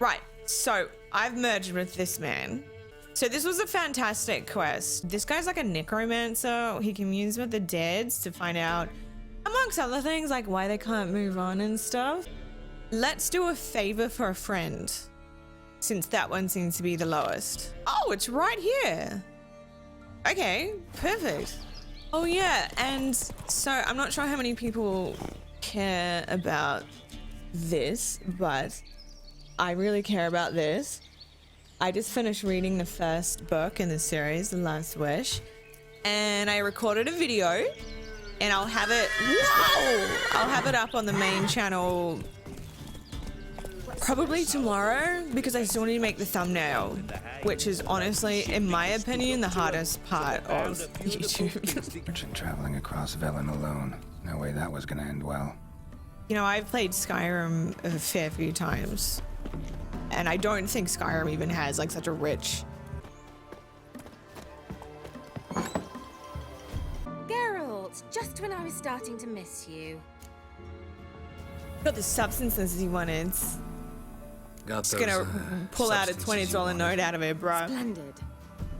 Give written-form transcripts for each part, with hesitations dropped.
Right, so I've merged with this man. So this was a fantastic quest. This guy's like a necromancer. He communes with the dead to find out, amongst other things, like why they can't move on and stuff. Let's do a favor for a friend, since that one seems to be the lowest. Oh, it's right here. Okay, perfect. Oh yeah, and so I'm not sure how many people care about this, but I really care about this. I just finished reading the first book in the series, The Last Wish, and I recorded a video, and I'll have it, I'll have it up on the main channel probably tomorrow, because I still need to make the thumbnail, which is honestly, in my opinion, the hardest part of YouTube. Traveling across Velen alone. No way that was gonna end well. You know, I've played Skyrim a fair few times, and I don't think Skyrim even has like such a rich... Geralt, just when I was starting to miss you. Got the substances he wanted. Got Just gonna pull out a $20 note out of it, bro. Splendid.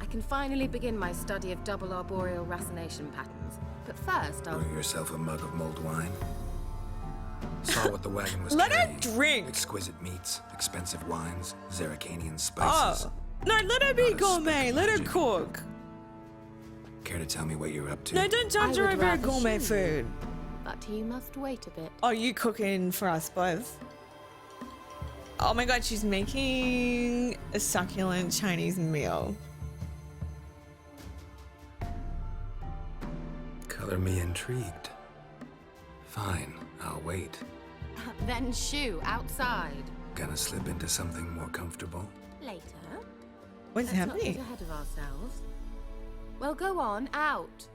I can finally begin my study of double arboreal racination patterns. But first, I'll... Bring yourself a mug of mulled wine. Saw what the wagon was Let her carrying. drink. Exquisite meats, expensive wines, Zerrikanian spices. Oh, no, let her be gourmet. Let her cook. Care to tell me what you're up to? No, don't touch her over gourmet food. But you must wait a bit. Oh, you cooking for us both? Oh my god, she's making a succulent Chinese meal. Color me intrigued. Fine, I'll wait. Then shoo, outside. Gonna slip into something more comfortable? Later. What's Let's not happening? get ahead of ourselves. Well, go on, out.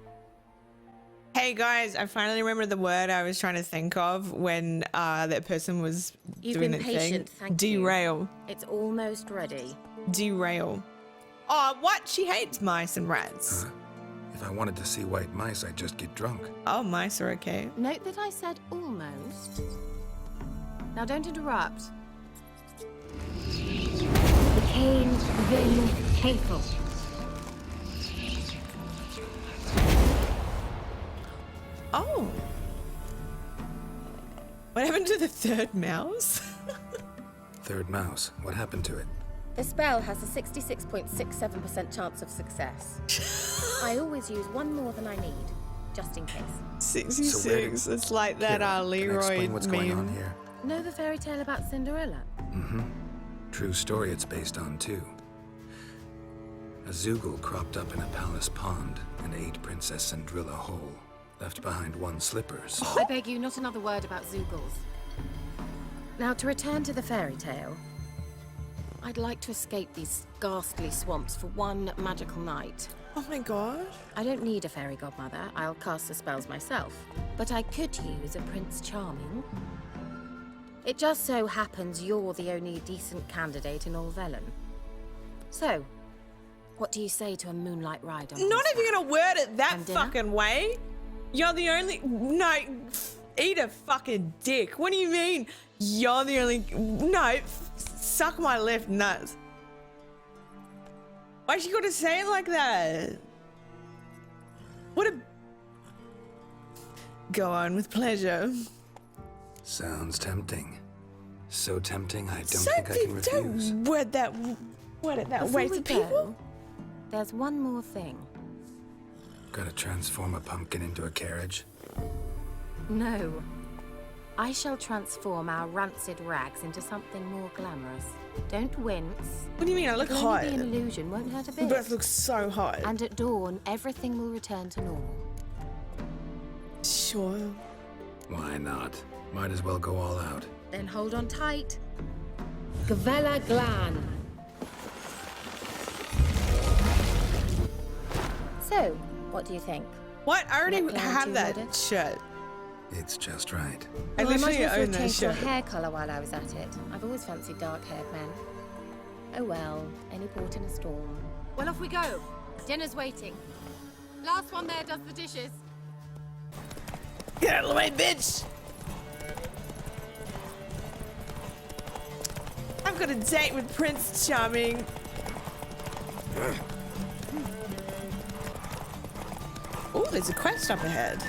Hey guys, I finally remembered the word I was trying to think of when that person was You've doing been that patient, thing. thank you. Derail. It's almost ready. Derail. Oh, what? She hates mice and rats. Huh? If I wanted to see white mice, I'd just get drunk. Oh, mice are okay. Note that I said almost. Now don't interrupt. The cane Vin Hateful. Oh. What happened to the third mouse? Third mouse, what happened to it? The spell has a 66.67% chance of success. I always use one more than I need, just in case. 66. It's like that Kira, can I Leroy explain what's going on meme. here? Know the fairy tale about Cinderella? Mm-hmm. True story it's based on, too. A Zoogle cropped up in a palace pond and ate Princess Cindrilla whole. Left behind one slippers. I beg you, not another word about Zoogles. Now, to return to the fairy tale, I'd like to escape these ghastly swamps for one magical night. Oh my god. I don't need a fairy godmother, I'll cast the spells myself. But I could use a Prince Charming. It just so happens you're the only decent candidate in all Velen. So, what do you say to a moonlight ride on Not if you're gonna word it that And dinner? fucking way. You're the only... No, eat a fucking dick. What do you mean? You're the only... No, suck my left nut. Why'd you gotta say it like that? What a... Go on with pleasure. Sounds tempting. So tempting, I don't So think I can refuse. don't word it that way Before to we people. go, there's one more thing. Gotta transform a pumpkin into a carriage? No. I shall transform our rancid rags into something more glamorous. Don't wince. What do you mean? I look It'll hot. only be an illusion, won't hurt a You bit. both look so hot. And at dawn, everything will return to normal. Sure. Why not? Might as well go all out. Then hold on tight. Gavella Glan. So, what do you think? What? I already Neckline have too that loaded? shirt. It's just right. I Well, literally might also own that change your shirt. hair colour while I was at it. I've always fancied dark-haired men. Oh well, any port in a storm. Well, off we go. Dinner's waiting. Last one there does the dishes. Get out of the way, bitch! I've got a date with Prince Charming. Oh, there's a quest up ahead.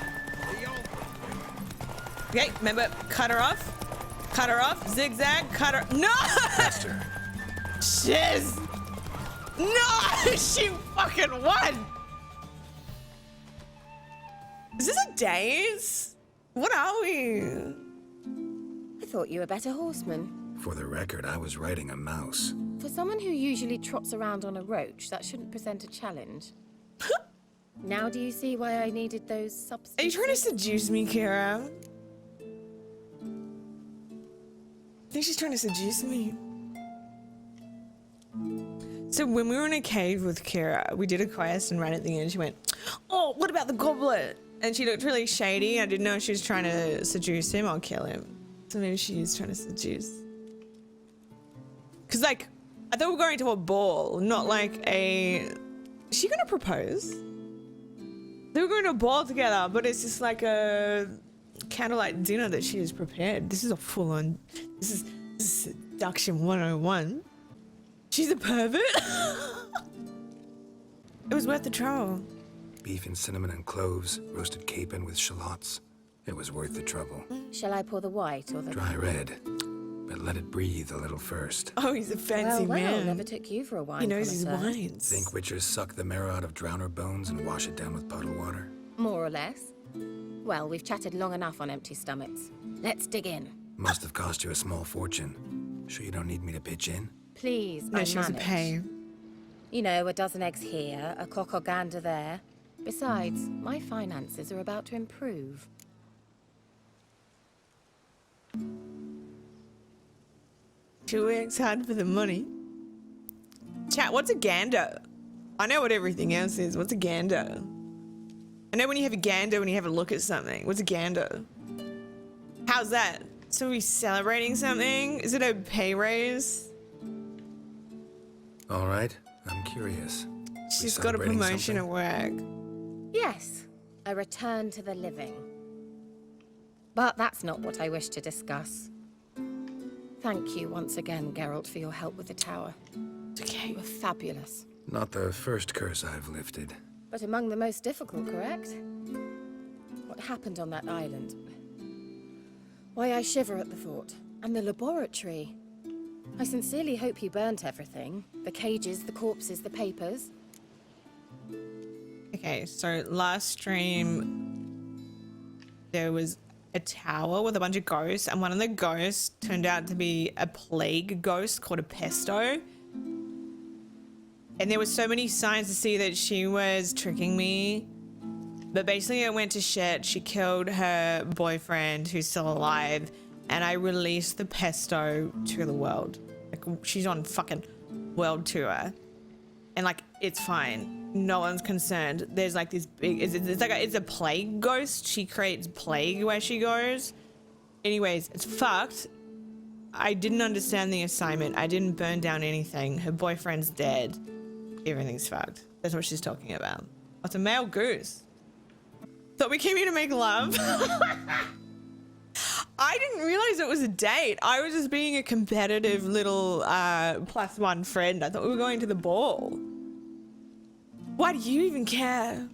Okay, remember, cut her off, zigzag, cut her. No! Faster. Shiz! No! She fucking won! Is this a daze? What are we? I thought you were a better horseman. For the record, I was riding a mouse. For someone who usually trots around on a roach, that shouldn't present a challenge. Now do you see why I needed those substances? Are you trying to seduce me, Keira? I think she's trying to seduce me. So when we were in a cave with Keira, we did a quest and right at the end she went, oh, what about the goblet? And she looked really shady. I didn't know if she was trying to seduce him or kill him. So maybe she is trying to seduce. Cause like, I thought we were going to a ball, not like a, is she gonna propose? They were going to a ball together, but it's just like a candlelight dinner that she has prepared. This is a full-on, this is seduction 101. She's a pervert. It was worth the trouble. Beef and cinnamon and cloves, roasted capon with shallots. It was worth the trouble. Shall I pour the white or the... Dry red, but let it breathe a little first. Oh, he's a fancy man. Never took you for a wine He knows his connoisseur. wines. Think witchers suck the marrow out of drowner bones and wash it down with puddle water? More or less. Well, we've chatted long enough on empty stomachs. Let's dig in. Must have cost you a small fortune. Sure you don't need me to pitch in? Please, No, I she was a manage. pay. You know, a dozen eggs here, a cock or gander there. Besides, my finances are about to improve. She works hard for the money. Chat, what's a gander? I know what everything else is. What's a gander? I know when you have a gander when you have a look at something. What's a gander? How's that? So are we celebrating something? Is it a pay raise? All right, I'm curious. She's got a celebrating promotion something? at work. Yes, a return to the living. But that's not what I wish to discuss. Thank you once again, Geralt, for your help with the tower. It's okay. You were fabulous. Not the first curse I've lifted. But among the most difficult, correct? What happened on that island? Why, I shiver at the thought. And the laboratory. I sincerely hope you burnt everything. The cages, the corpses, the papers. Okay, so last stream, there was a tower with a bunch of ghosts, and one of the ghosts turned out to be a plague ghost called a pesto. And there were so many signs to see that she was tricking me. But basically it went to shit. She killed her boyfriend who's still alive, and I released the pesto to the world. Like, she's on fucking world tour. And like, it's fine. No one's concerned. There's like this big, it's a plague ghost. She creates plague where she goes. Anyways, it's fucked. I didn't understand the assignment. I didn't burn down anything. Her boyfriend's dead. Everything's fucked. That's what she's talking about. Oh, it's a male goose. Thought we came here to make love. I didn't realize it was a date. I was just being a competitive little +1 friend. I thought we were going to the ball. Why do you even care?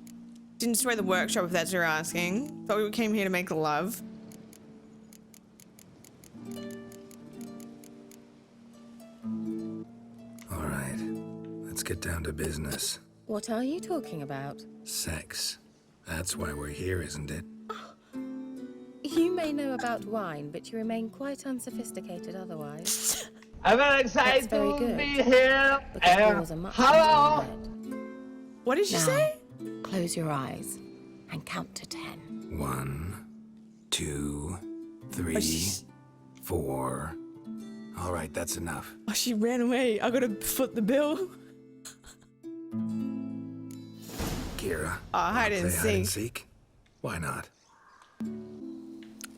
Didn't destroy the workshop if that's what you're asking. Thought we came here to make love. All right, let's get down to business. What are you talking about? Sex. That's why we're here, isn't it? You may know about wine, but you remain quite unsophisticated otherwise. I'm very That's excited very to good. be here. Because yours are much Hello. more red. What did she Now, say? close your eyes and count to 10. 1, 2, 3, 4. All right, that's enough. Oh, she ran away. I gotta foot the bill. Keira. hide and play hide and seek. seek? Why not?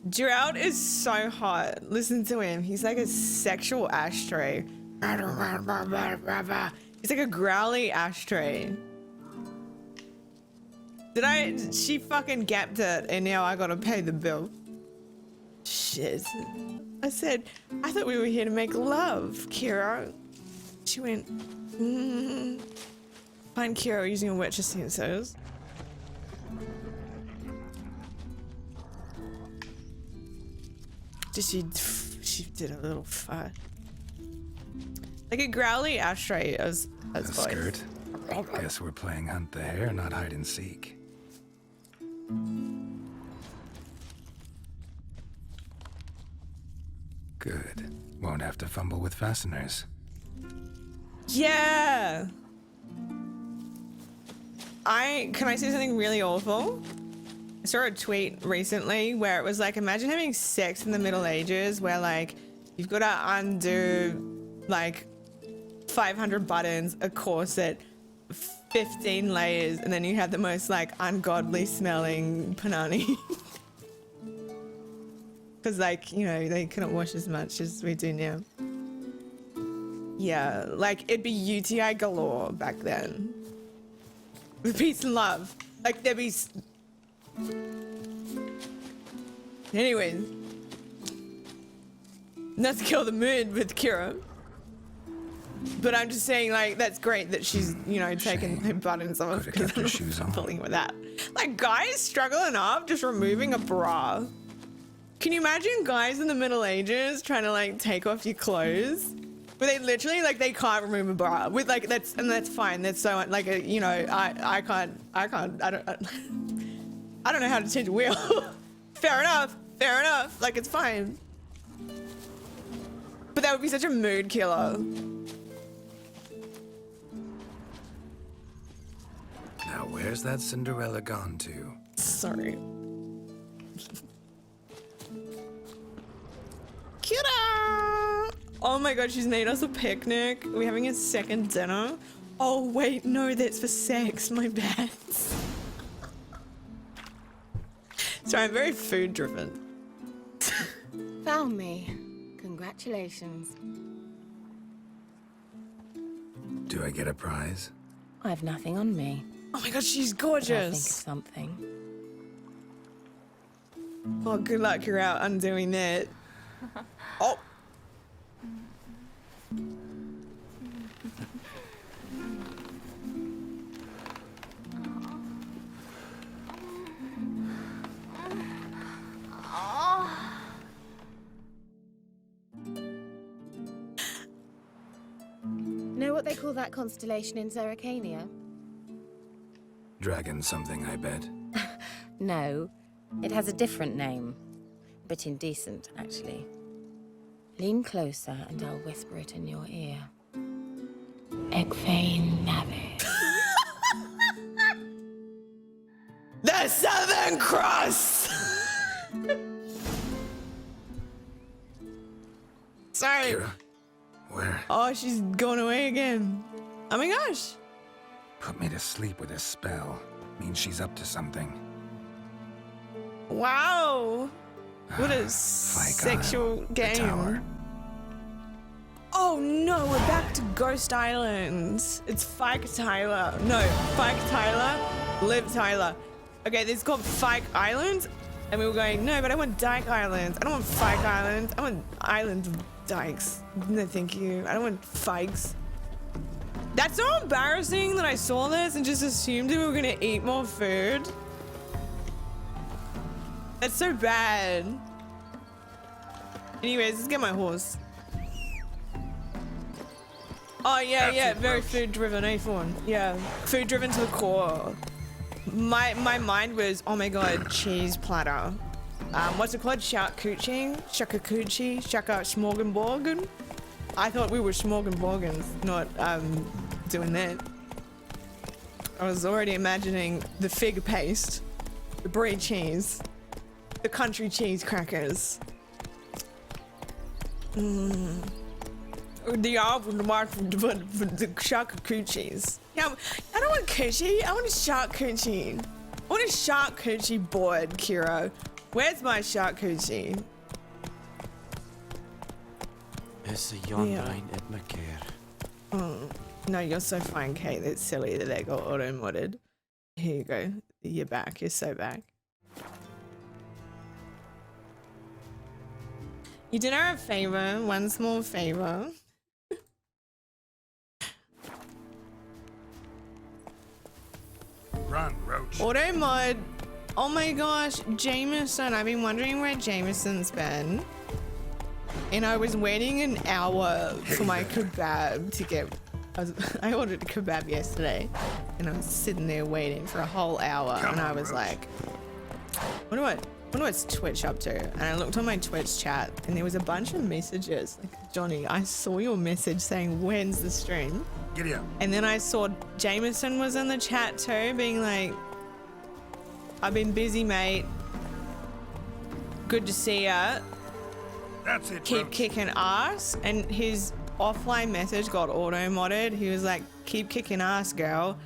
Geralt is so hot. Listen to him. He's like a sexual ashtray. He's like a growly ashtray. She fucking gapped it, and now I gotta pay the bill. Shit. I said, I thought we were here to make love, Keira. She went, Find Keira using a Witcher sensors. She did a little fart. Like a growly ashtray as A voice. skirt. Guess we're playing hunt the hare, not hide and seek. Good. Won't have to fumble with fasteners. Yeah. Can I say something really awful? I saw a tweet recently where it was like, imagine having sex in the Middle Ages where like you've got to undo like 500 buttons, a corset, 15 layers, and then you have the most like ungodly smelling panani. Because like, you know, they couldn't wash as much as we do now. Yeah, like it'd be UTI galore back then. With peace and love. Like there'd be... Anyways. Not to kill the mood with Keira. But I'm just saying, like, that's great that she's, you know, taking her buttons off. Could've kept her shoes on. Pulling with that. Like, guys struggling up just removing a bra. Can you imagine guys in the Middle Ages trying to, like, take off your clothes? Where they literally, like, they can't remove a bra. With, like, that's fine. That's so, like, you know, I don't know how to change a wheel. Fair enough. Like, it's fine. But that would be such a mood killer. Now where's that Cinderella gone to? Sorry. Keira! Oh my god, she's made us a picnic. Are we having a second dinner? Oh wait, no, that's for sex. My bad. Sorry, I'm very food driven. Found me. Congratulations. Do I get a prize? I've nothing on me. Oh my god, she's But I'll think of gorgeous. something. Oh, good luck, you're out undoing that. Oh. Know what they call that constellation in Zeracania? Dragon something, I bet. No, it has a different name. Bit indecent, actually. Lean closer and I'll whisper it in your ear. Egfain Navi. The Southern Cross! Sorry. Keira, where? Oh, she's gone away again. Oh my gosh. Put me to sleep with a spell. Means she's up to something. Wow. What a Fike sexual Isle, the game. tower. Oh no, we're back to Ghost Island. It's Fike Tyler. No, Fike Tyler, Liv Tyler. Okay, this is called Fike Island. And we were going, no, but I want Dyke Island. I don't want Fike Island. I want Island of Dykes. No, thank you. I don't want Fikes. That's so embarrassing that I saw this and just assumed we were gonna eat more food. That's so bad. Anyways, let's get my horse. Oh yeah, very food driven, A4. Yeah, food driven to the core. My mind was, oh my god, cheese platter. What's it called? Charcuterie? Shakakuchi? Shaka Smorgasborgen? I thought we were Smorgasborgens, not doing that. I was already imagining the fig paste, the brie cheese, the country cheese crackers. The almond mark for the charcuteries. Yeah, I don't want coochie. I want a charcuterie. I want a charcuterie board, Keira. Where's my charcuterie? Is a young Yeah. line at my care. No, you're so fine, Kate. That's silly that they got auto-modded. Here you go. You're back. You're so back. You did her a favor, one small favor. Run, Roach. Auto mod. Oh my gosh, Jameson. I've been wondering where Jameson's been. And I was waiting an hour for my kebab to get. I ordered a kebab yesterday, and I was sitting there waiting for a whole hour, and I was like, what's Twitch up to? And I looked on my Twitch chat, and there was a bunch of messages. Like, Johnny, I saw your message saying, when's the stream? Giddy up. And then I saw Jameson was in the chat too, being like, I've been busy, mate. Good to see ya. That's it, Keep Roach. kicking ass. And his offline message got auto-modded. He was like, keep kicking ass, girl.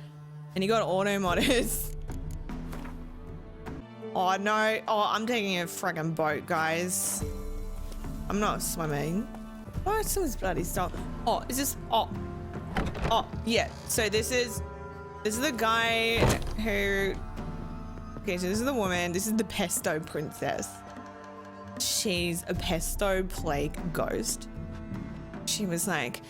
And he got auto-modded. Oh, no. Oh, I'm taking a friggin' boat, guys. I'm not swimming. Oh, it's some bloody stuff. Oh, is this... Oh, yeah. So this is the guy who... Okay, so this is the woman. This is the pesto princess. She's a pesto plague ghost. She was like,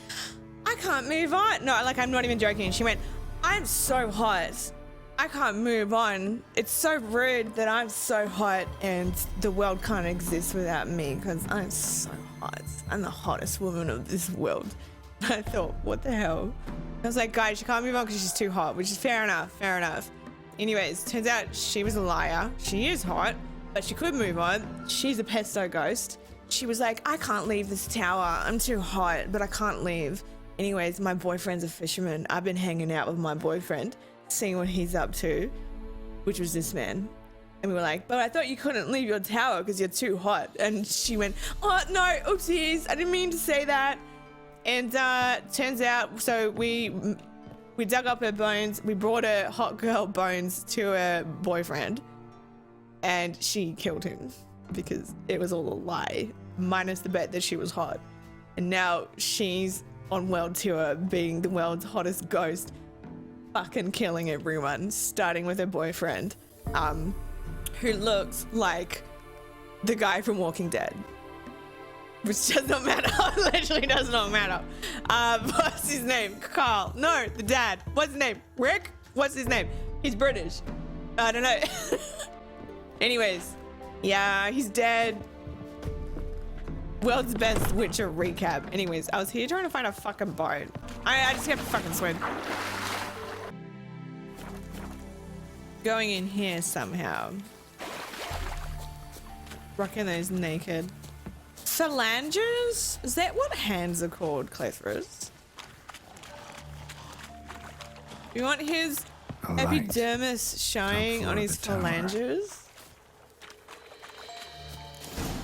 I can't move on. No, like, I'm not even joking. She went, I'm so hot. I can't move on. It's so rude that I'm so hot and the world can't exist without me because I'm so hot. I'm the hottest woman of this world. I thought, what the hell? I was like, guys, she can't move on because she's too hot, which is fair enough, fair enough. Anyways, turns out she was a liar. She is hot, but she could move on. She's a pesto ghost. She was like, I can't leave this tower. I'm too hot, but I can't leave. Anyways, my boyfriend's a fisherman. I've been hanging out with my boyfriend, seeing what he's up to, which was this man. And we were like, but I thought you couldn't leave your tower because you're too hot. And she went, oh, no, oopsies. I didn't mean to say that. And turns out, so we dug up her bones. We brought her hot girl bones to her boyfriend. And she killed him because it was all a lie, minus the bet that she was hot. And now she's on world tour being the world's hottest ghost, fucking killing everyone, starting with her boyfriend, who looks like the guy from Walking Dead. Which does not matter. Literally does not matter. What's his name? Carl. No, the dad. What's his name? Rick? What's his name? He's British. I don't know. Anyways, yeah, he's dead. World's best Witcher recap. Anyways, I was here trying to find a fucking boat. I just have to fucking swim. Going in here somehow. Rocking those naked. Phalangers? Is that what hands are called, Clethris? You want his epidermis showing on his phalangers?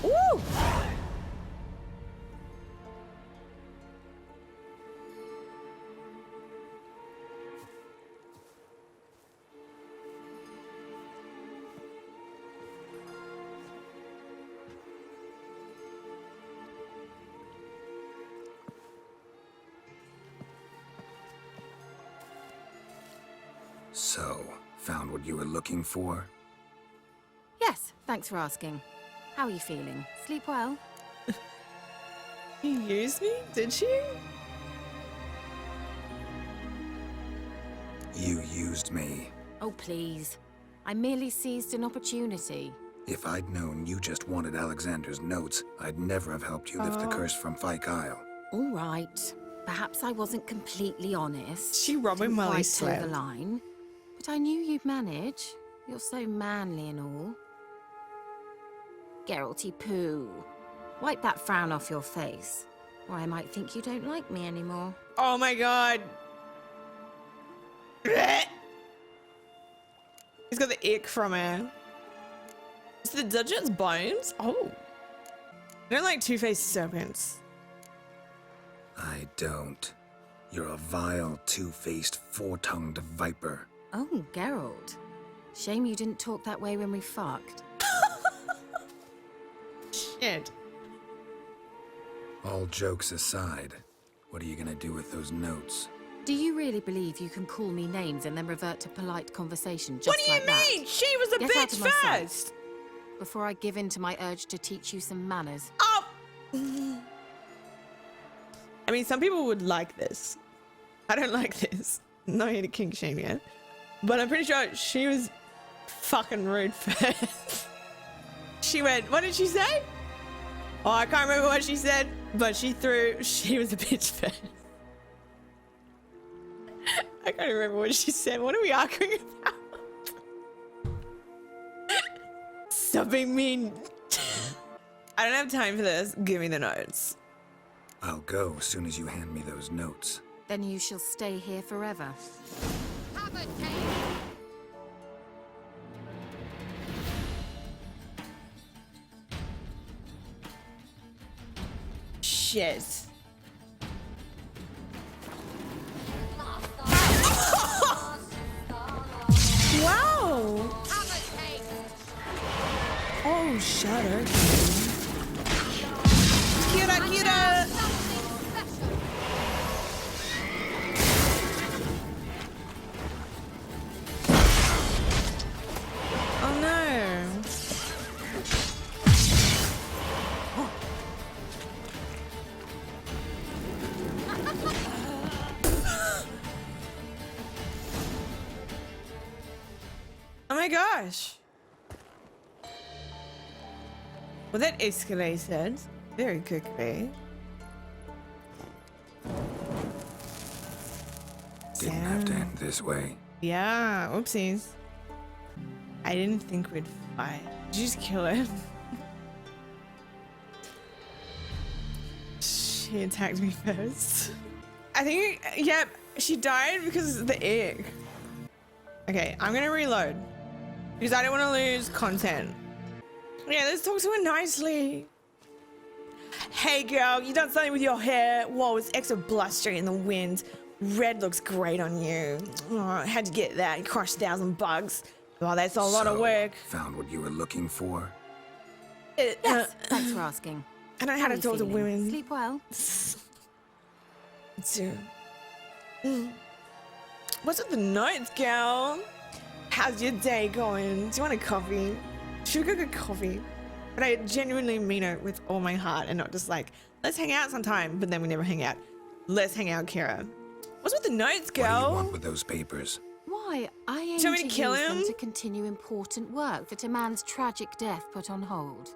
Woo! So, found what you were looking for? Yes, thanks for asking. How are you feeling? Sleep well? You used me? Did she? You used me. Oh, please. I merely seized an opportunity. If I'd known you just wanted Alexander's notes, I'd never have helped you lift the curse from Fyke Isle. All right. Perhaps I wasn't completely honest. She robbing while he Didn't quite toe slept. the line. But I knew you'd manage. You're so manly and all. Geralty poo. Wipe that frown off your face, or I might think you don't like me anymore. Oh my god. He's got the ick from her. Is the Dudgeon's bones? Oh. I don't like two-faced serpents. I don't. You're a vile, two-faced, four-tongued viper. Oh, Geralt. Shame you didn't talk that way when we fucked. Shit. All jokes aside, what are you gonna do with those notes? Do you really believe you can call me names and then revert to polite conversation just What do you like that? mean? She was a Get out bitch of my sight. first. Before I give in to my urge to teach you some manners. Oh, I mean, some people would like this. I don't like this. Not here to kink shame yet. But I'm pretty sure she was fucking rude first. She went, what did she say? Oh, I can't remember what she said, but she was a bitch first. I can't remember what she said. What are we arguing about? Stop being mean. I don't have time for this. Give me the notes. I'll go as soon as you hand me those notes. Then you shall stay here forever. Shit. Wow. Oh, shut her. Kira, Kira. Oh no. Oh my gosh. Well, that escalated very quickly. Didn't have to end this way. Yeah, oopsies. I didn't think we'd fight. Did you just kill him? She attacked me first. I think, yep, she died because of the egg. Okay, I'm gonna reload because I don't want to lose content. Yeah, let's talk to her nicely. Hey girl, you done something with your hair? Whoa, it's extra blustery in the wind. Red looks great on you. Oh, how'd you get that? You crushed 1,000 bugs. Well, that's a lot of work. Found what you were looking for? Yes, thanks for asking. I don't know how to talk to women. Sleep well. Too. What's with the notes, girl? How's your day going? Do you want a coffee? Should we go get coffee? But I genuinely mean it with all my heart and not just like, let's hang out sometime, but then we never hang out. Let's hang out, Keira. What's with the notes, girl? What do you want with those papers? Why, I aim Do you want me to kill use them him? to continue important work that a man's tragic death put on hold.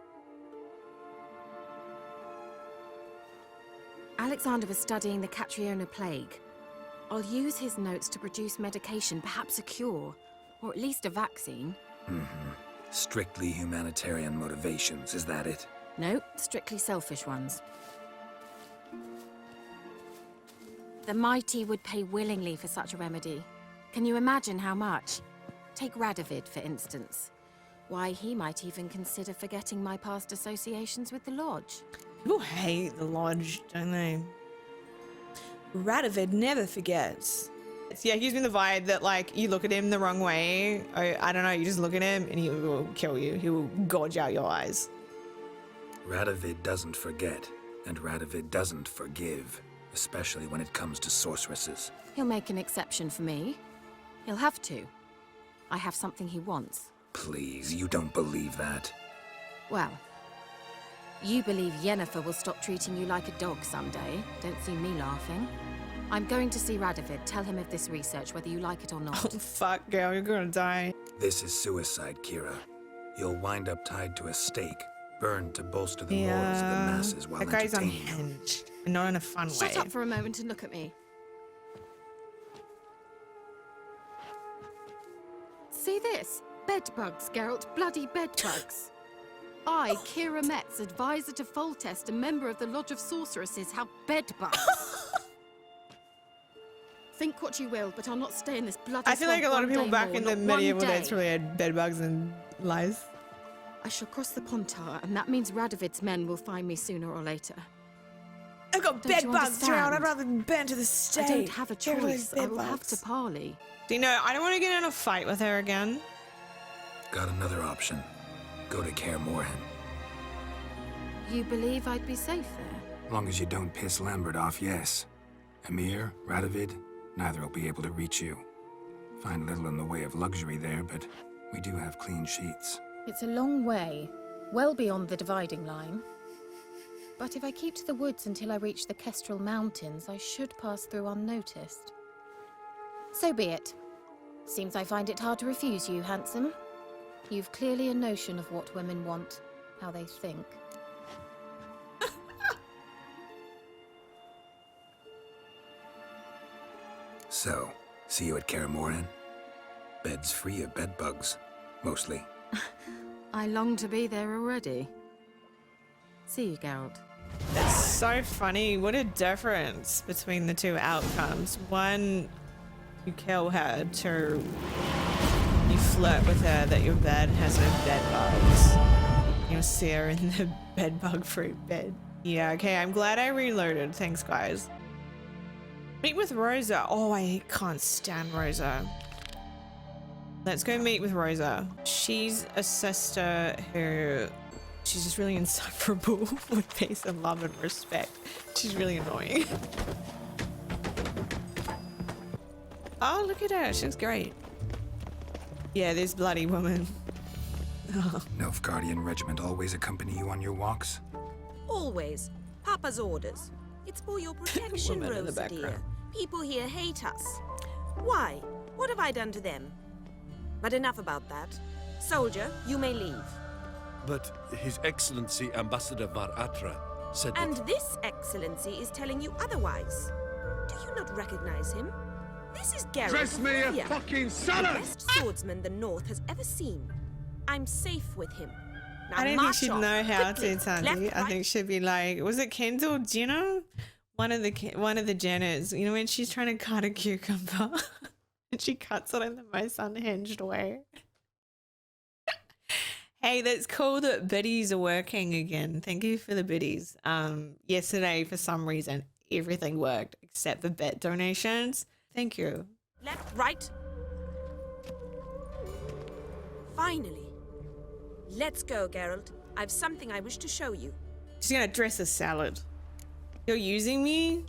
Alexander was studying the Catriona plague. I'll use his notes to produce medication, perhaps a cure, or at least a vaccine. Strictly humanitarian motivations, is that it? No, strictly selfish ones. The mighty would pay willingly for such a remedy. Can you imagine how much? Take Radovid, for instance. Why, he might even consider forgetting my past associations with the Lodge. People hate the Lodge, don't they? Radovid never forgets. Yeah, he gives me the vibe that, like, you look at him the wrong way. Or, I don't know, you just look at him and he will kill you. He will gorge out your eyes. Radovid doesn't forget, and Radovid doesn't forgive, especially when it comes to sorceresses. He'll make an exception for me. He'll have to. I have something he wants. Please, you don't believe that. Well, you believe Yennefer will stop treating you like a dog someday. Don't see me laughing. I'm going to see Radovid. Tell him of this research, whether you like it or not. Oh, fuck, girl, you're gonna die. This is suicide, Keira. You'll wind up tied to a stake, burned to bolster the morals of the masses while that guy's entertaining you. unhinged, and not in a fun way. Shut up for a moment and look at me. See this? Bedbugs, Geralt. Bloody bedbugs. I, Keira Metz, advisor to Foltest, a member of the Lodge of Sorceresses, have bedbugs. Think what you will, but I'll not stay in this bloody I feel like a lot of people back in the medieval days days really had bedbugs and lice. I shall cross the Pontar, and that means Radovid's men will find me sooner or later. I've got Don't you bedbugs, Gerald. I'd understand? rather burn to the stake. I don't have a Get rid of those choice. I will have to bedbugs. parley. Do you know, I don't want to get in a fight with her again. Got another option. Go to Kaer Morhen. You believe I'd be safe there? Long as you don't piss Lambert off, yes. Emir, Radovid, neither will be able to reach you. Find little in the way of luxury there, but we do have clean sheets. It's a long way, well beyond the dividing line. but if I keep to the woods until I reach the Kestrel Mountains, I should pass through unnoticed. So be it. Seems I find it hard to refuse you, handsome. You've clearly a notion of what women want, how they think. So, see you at Kaer Morhen? Bed's free of bed bugs, mostly. I long to be there already. See you, Geralt. That's so funny. What a difference between the two outcomes. One, you kill her. Two, you flirt with her that your bed has no bed bugs. You'll see her in the bed bug free bed. Yeah, okay, I'm glad I reloaded. Thanks, guys. Meet with Rosa. Oh, I can't stand Rosa. Let's go meet with Rosa. She's a sister who... she's just really insufferable with peace and love and respect. She's really annoying. Oh, look at her. She's great. Yeah, this bloody woman. Nilfgaardian regiment always accompany you on your walks? Always. Papa's orders. It's for your protection, Woman in the Rosa dear. background. People here hate us. Why? What have I done to them? But enough about that. Soldier, you may leave. But His Excellency Ambassador Var Atra said And that... this excellency is telling you otherwise. Do you not recognize him? This is Geralt Dress of me a Rivia, fucking the salad! best swordsman the North has ever seen. I'm safe with him. Now I don't think march she'd on, know how quickly. to, Sandy. Left, I right. think she'd be like, was it Kendall Jenner? One of the Jenners. You know when she's trying to cut a cucumber and she cuts it in the most unhinged way. Hey, that's cool that biddies are working again. Thank you for the biddies. Yesterday, for some reason, everything worked except the bet donations. Thank you. Left, right. Finally. Let's go, Geralt. I've something I wish to show you. She's gonna dress a salad. You're using me?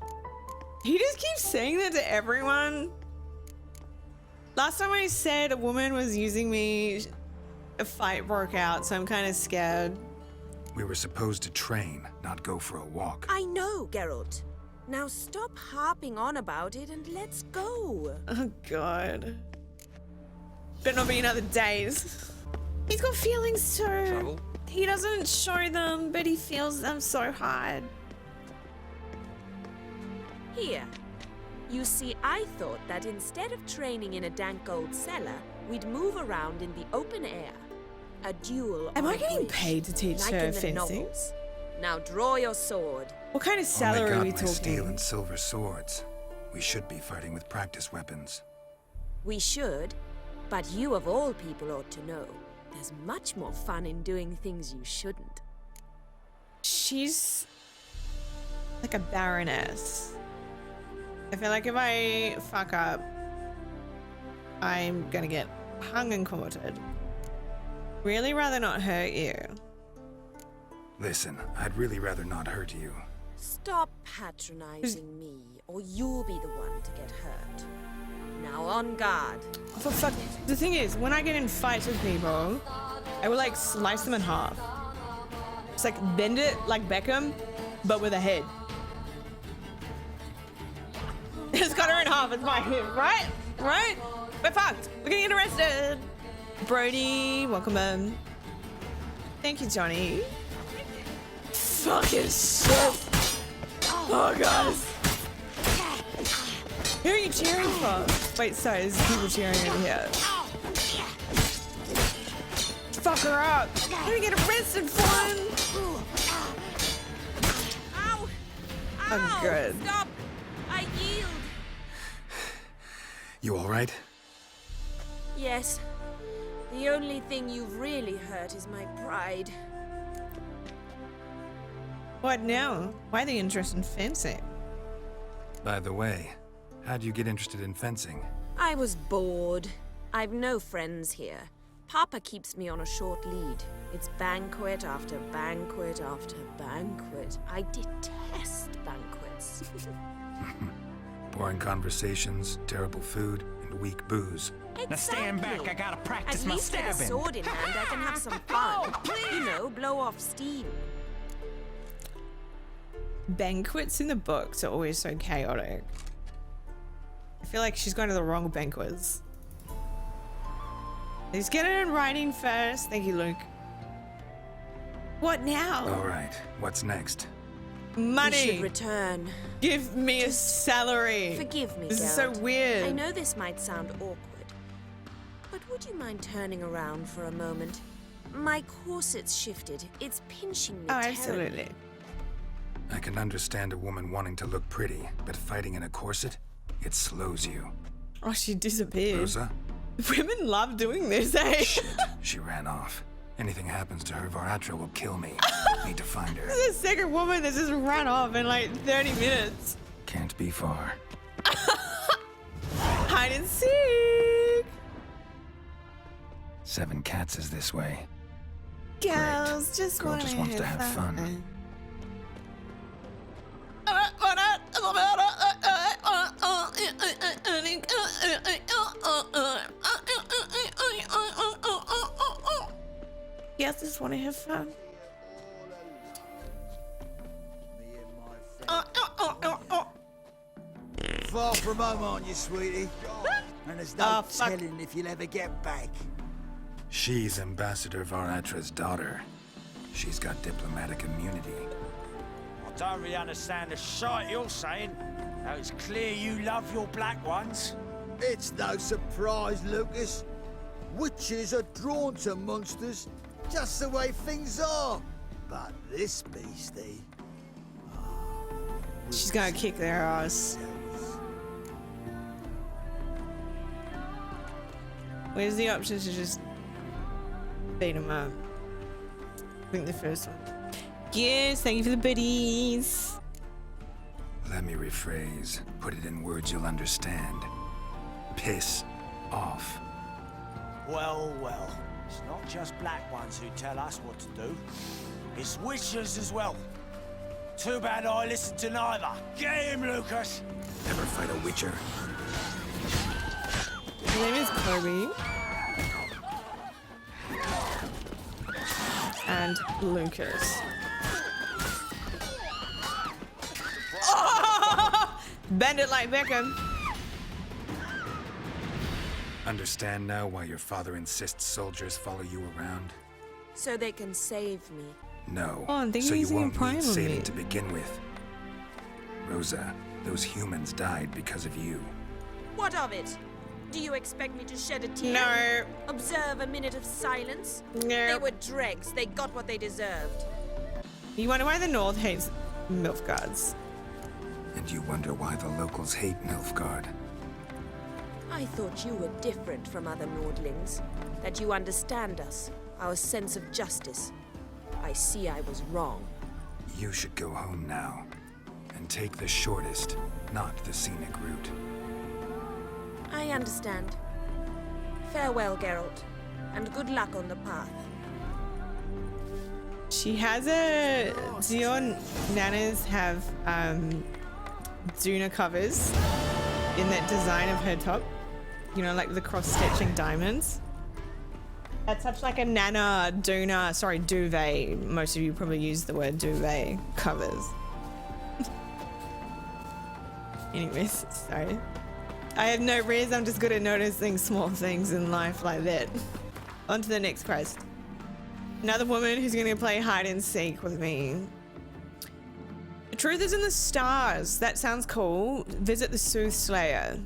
He just keeps saying that to everyone. Last time I said a woman was using me, a fight broke out, so I'm kind of scared. We were supposed to train, not go for a walk. I know, Geralt. Now stop harping on about it and let's go. Oh god. Better not be another days. He's got feelings too. Trouble? He doesn't show them, but he feels them so hard. Here. You see, I thought that instead of training in a dank old cellar, we'd move around in the open air. A duel Am on I a getting bridge, paid to teach like her in the fencing? novels. Now draw your sword. What kind of Only salary are got we my steel talking? and silver swords. We should be fighting with practice weapons. We should, but you of all people ought to know. There's much more fun in doing things you shouldn't. She's like a baroness. I feel like if I fuck up, I'm gonna get hung and quartered. Really rather not hurt you. Listen, I'd really rather not hurt you. Stop patronizing me, or you'll be the one to get hurt. Now on guard. Oh, for fuck. The thing is, when I get in fights with people, I will like slice them in half. Just like bend it like Beckham, but with a head. Just cut her in half, it's my head, right? Right? We're fucked. We're gonna get arrested. Brody, welcome in. Thank you, Johnny. Fucking shit. Oh, guys. Who are you cheering for? Wait, sorry, there's people cheering over here. Fuck her up. I'm gonna get arrested for him. Ow! I'm Ow! good. Stop! I yield. You alright? Yes. The only thing you've really hurt is my pride. What now? Why the interest in fencing? By the way, how'd you get interested in fencing? I was bored. I've no friends here. Papa keeps me on a short lead. It's banquet after banquet after banquet. I detest banquets. Boring conversations, terrible food, and weak booze. Exactly. Now stand back, I gotta practice At my least with a stabbing. sword in hand, I can have some fun. You know, blow off steam. banquets in the books are always so chaotic. I feel like she's going to the wrong banquets. Let's get it in writing first. Thank you, Luke. What now? All right, what's next? Money. We should return. Give me a salary. Forgive me, This is Geralt. so weird. I know this might sound awkward, but would you mind turning around for a moment? My corset's shifted. It's pinching me Oh, terribly. absolutely. I can understand a woman wanting to look pretty, but fighting in a corset, it slows you. Oh, she disappeared. Rosa? Women love doing this, eh? Shit, she ran off. Anything happens to her, Varatra will kill me. Need to find her. This is the second woman that just ran off in like 30 minutes. Can't be far. Hide and seek. 7 Cats is this way. Girls just Girl want just wants to have fun. Girls just want to have fun. Far from home, aren't you, sweetie? And there's no Oh, fuck. telling if you'll ever get back. She's Ambassador Varatra's daughter. She's got diplomatic immunity. I don't really understand the shite you're saying. Now it's clear you love your black ones. It's no surprise, Lucas. Witches are drawn to monsters, just the way things are. But this beastie... She's gonna kick their ass. Where's the option to just beat them up? I think the first one. Yes, thank you for the biddies. Let me rephrase. Put it in words you'll understand. Piss off. Well, well. It's not just black ones who tell us what to do. It's witches as well. Too bad I listened to neither. Get him, Lucas! Never fight a witcher. His name is Kobe. And Lucas. Oh! Bend it like Beckham. Understand now why your father insists soldiers follow you around? So they can save me. No. Oh, I think so you're you using a won't prime need on saving me. to begin with. Rosa, those humans died because of you. What of it? Do you expect me to shed a tear? No. Observe a minute of silence? No. They were dregs. They got what they deserved. You wonder why the North hates Nilfgaards. And you wonder why the locals hate Nilfgaard. I thought you were different from other Nordlings. That you understand us, our sense of justice. I see I was wrong. You should go home now. And take the shortest, not the scenic route. I understand. Farewell, Geralt, and good luck on the path. She has a... Do your nanas have Duna covers in that design of her top? You know, like the cross-stitching diamonds? That's such like a nana, Duna, sorry, duvet. Most of you probably use the word duvet covers. Anyways, sorry. I have no reason, I'm just good at noticing small things in life like that. On to the next quest. Another woman who's gonna play hide and seek with me. The truth is in the stars. That sounds cool. Visit the soothsayer.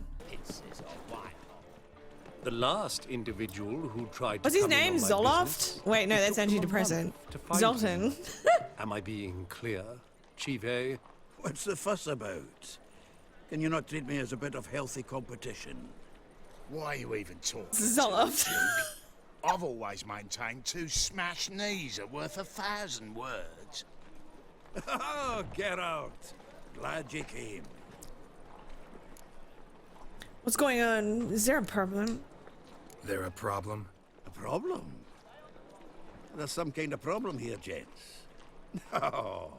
The last individual who tried What's to his come in name? on my Zoloft? business, Wait, no, it that's took them a antidepressant. month to find Zoltan. me. Am I being clear, Chive? What's the fuss about? Can you not treat me as a bit of healthy competition? Why are you even talking? Zoloft. I've always maintained 2 smashed knees are worth 1,000 words. Oh, Geralt. Glad you came. What's going on? Is there a problem? There a problem? A problem? There's some kind of problem here, gents. Oh,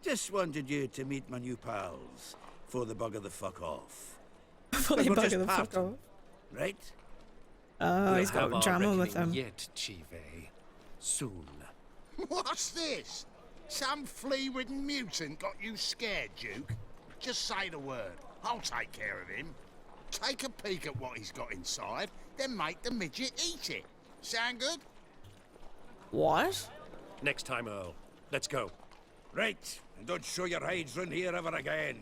just wanted you to meet my new pals before they bugger the fuck off. Before they We're bugger just the fuck parting, off. right? Oh, he's We'll have got our drama with reckoning them. Yet, Chive. Soon. What's this? Some flea-ridden mutant got you scared, Duke? Just say the word. I'll take care of him. Take a peek at what he's got inside, then make the midget eat it. Sound good? What? Next time, Earl. Let's go. Right, and don't show your hides round here ever again.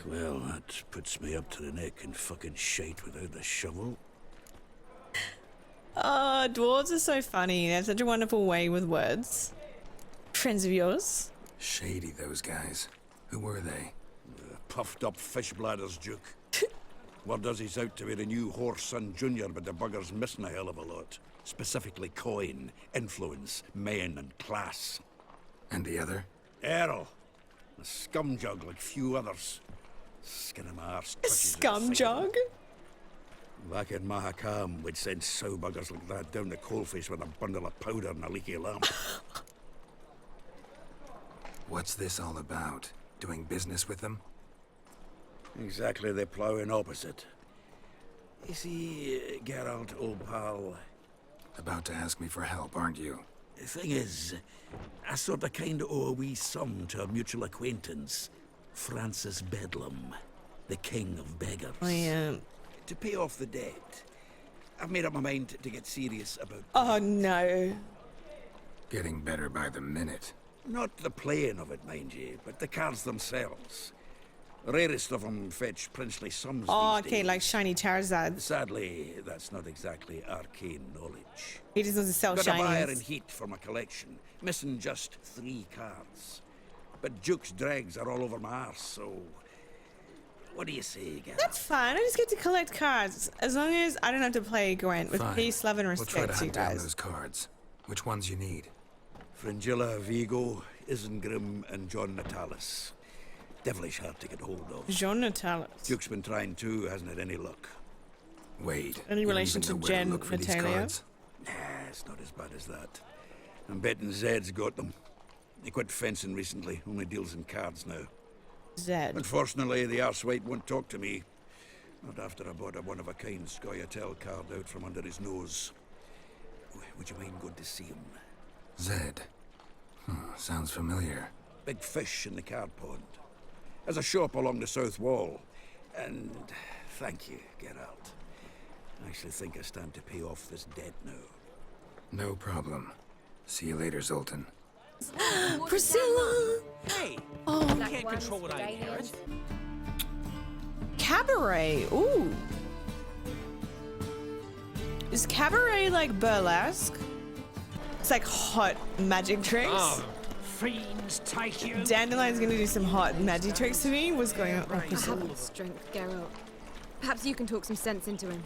Well, that puts me up to the neck in fucking shite without the shovel. Dwarves are so funny. They have such a wonderful way with words. Friends of yours? Shady, those guys. Who were they? Puffed up fish bladders, Duke. Word does he's out to be the new Horse Son Junior, but the bugger's missing a hell of a lot. Specifically coin, influence, men, and class. And the other? Earl. A scumjug like few others. Skin of my arse. Scumjug? Back in Mahakam, we'd send sow buggers like that down the coalface with a bundle of powder and a leaky lamp. What's this all about? Doing business with them? Exactly the ploughing opposite. You see, Geralt, old pal... About to ask me for help, aren't you? The thing is, I sort of kind of owe a wee sum to a mutual acquaintance, Francis Bedlam, the king of beggars. Oh, yeah. To pay off the debt, I've made up my mind to get serious about... Oh, no. Getting better by the minute. Not the playing of it, mind you, but the cards themselves. The rarest of them fetch princely sums Oh, these okay, days. like shiny Charizard. Sadly, that's not exactly arcane knowledge. He just wants to sell Got a buyer in shinies. heat for my collection, missing just 3 cards. But Duke's dregs are all over my arse, so... What do you say, Geralt? That's fine. I just get to collect cards. As long as I don't have to play Gwent with Fine. peace, love, and We'll try to respect, you hunt down guys. those cards. Which ones you need? Fringilla, Vigo, Isengrim, and John Natalis. Devilish hard to get hold of. John Natalis. Duke's been trying too, hasn't had any luck. Wait. Any you don't relation even to know where Jen look for these Natalia? cards? Nah, it's not as bad as that. I'm betting Zed's got them. He quit fencing recently, only deals in cards now. Zed. Unfortunately, the arsewite won't talk to me. Not after I bought a one-of-a-kind Scoia'tael card out from under his nose. Would you mind going to see him? Zed. Sounds familiar. Big fish in the card pond. Has a shop along the south wall. And thank you, Geralt. I actually think I stand to pay off this debt now. No problem. See you later, Zoltan. Priscilla! Hey! Oh, You can't control what I inherit. cabaret. Ooh. Is cabaret like burlesque? It's like hot magic tricks. Oh, fiends take you. Dandelion's gonna do some hot magic tricks to me. What's going on? Oh, I Priscilla. haven't strength, Geralt. Perhaps you can talk some sense into him.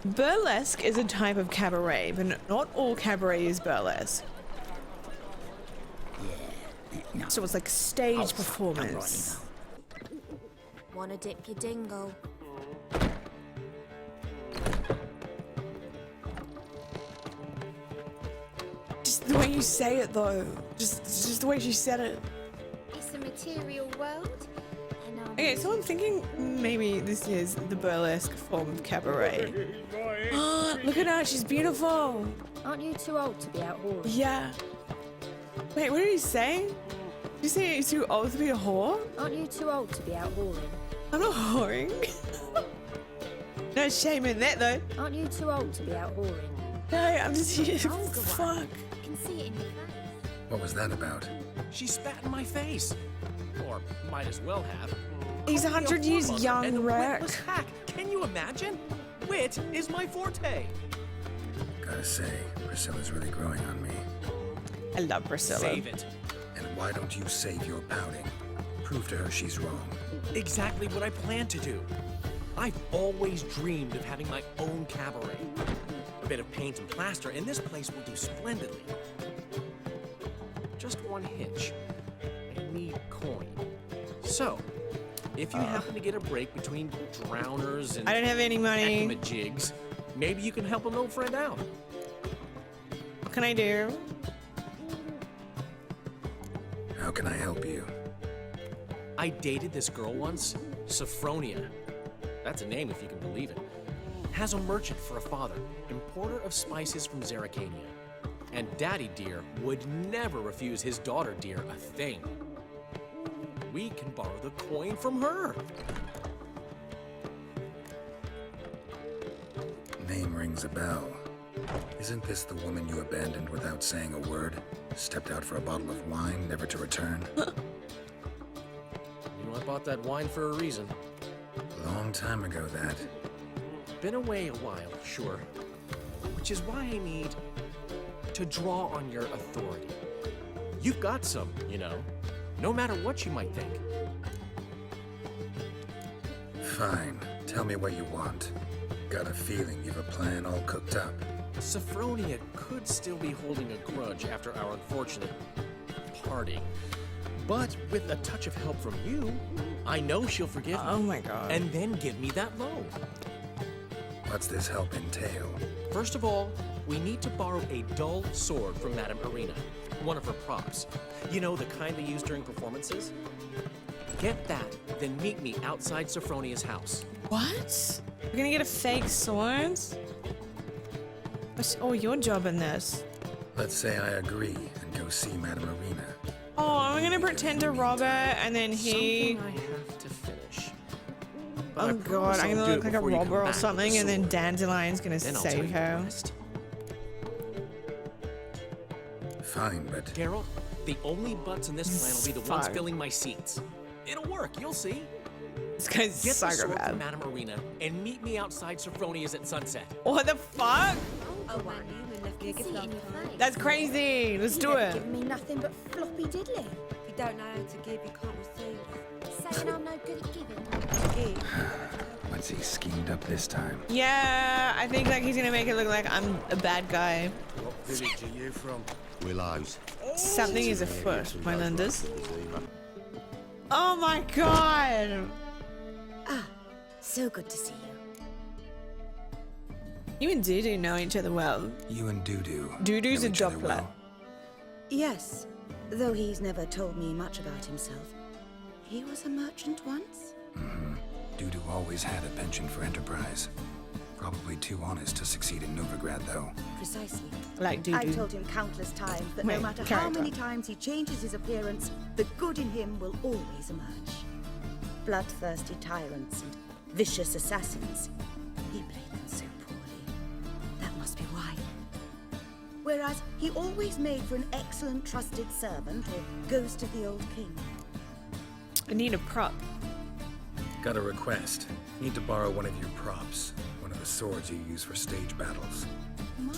Burlesque is a type of cabaret, but not all cabaret is burlesque. So it's like stage performance. Wanna dip your dingle? Just the way you say it, though. Just the way she said it. It's a material world. And Okay, so I'm thinking maybe this is the burlesque form of cabaret. Look at her, she's beautiful. Aren't you too old to be out whoring? Yeah. Wait, what did he say? Did you say he's too old to be a whore? Aren't you too old to be out whoring? I'm not whoring. No shame in that, though. Aren't you too old to be out whoring? No, I'm just here. Oh, go on. Fuck. I can see it in your face. What was that about? She spat in my face. Or might as well have. He's Called me a 100 years whoremother young, and a Rex. witless hack. Can you imagine? Wit is my forte. Gotta say, Priscilla's really growing on me. I love Priscilla. Save it. And why don't you save your pouting? Prove to her she's wrong. Exactly what I plan to do. I've always dreamed of having my own cabaret. A bit of paint and plaster, and this place will do splendidly. Just one hitch. I need coin. So, if you happen to get a break between drowners and I don't have any money. jigs, maybe you can help an old friend out. What can I do? How can I help you? I dated this girl once, Sophronia. That's a name if you can believe it. has a merchant for a father, importer of spices from Zerrikania. And Daddy Dear would never refuse his daughter Dear a thing. We can borrow the coin from her. Name rings a bell. Isn't this the woman you abandoned without saying a word? Stepped out for a bottle of wine, never to return? You know, I bought that wine for a reason. Long time ago, that. Been away a while, sure. Which is why I need to draw on your authority. You've got some, you know, no matter what you might think. Fine. Tell me what you want. Got a feeling you've a plan all cooked up. Sophronia could still be holding a grudge after our unfortunate parting. But with a touch of help from you, I know she'll forgive me. Oh my god. And then give me that loan. What's this help entail? First of all, we need to borrow a dull sword from Madame Arena, one of her props. You know, the kind they use during performances? Get that, then meet me outside Sophronia's house. What? We're gonna get a fake sword? What's your job in this? Let's say I agree and go see Madame Arena. Oh, I'm gonna pretend to rob her and then he... Something I have to finish. But Oh I god, promise I'm I'll gonna do look it like a before you come robber or back with something the and then sword. Dandelion's gonna Then I'll tell you save the her. rest. Fine, but... Geralt, the only butts in this plan will be the ones Fine. filling my seats. It'll work, you'll see. This guy's Get the sword psychopath. from Madame Arena and meet me outside Sophronia's at sunset. What the fuck? Oh, man, you and left me a See gift it last in your time. face. That's crazy. Let's do it. Give me nothing but floppy diddly. If you don't know how to give, you can't receive. Saying I'm no good at giving. Give. What's he schemed up this time? Yeah, I think like he's gonna make it look like I'm a bad guy. What village are you from? Willows. Something is afoot, my lenders. Oh my god! So good to see you. You and Dudu know each other well. You and Dudu. Dudu's know a each other Doppler. well? Yes, though he's never told me much about himself. He was a merchant once? Dudu always had a penchant for enterprise. Probably too honest to succeed in Novigrad, though. Precisely. Like I've Dudu. told him countless times that Wait, no matter how character. many times he changes his appearance, the good in him will always emerge. Bloodthirsty tyrants and vicious assassins. He played them so poorly. That must be why. Whereas he always made for an excellent trusted servant or ghost of the old king. I need a prop. Got a request. Need to borrow one of your props. One of the swords you use for stage battles. My.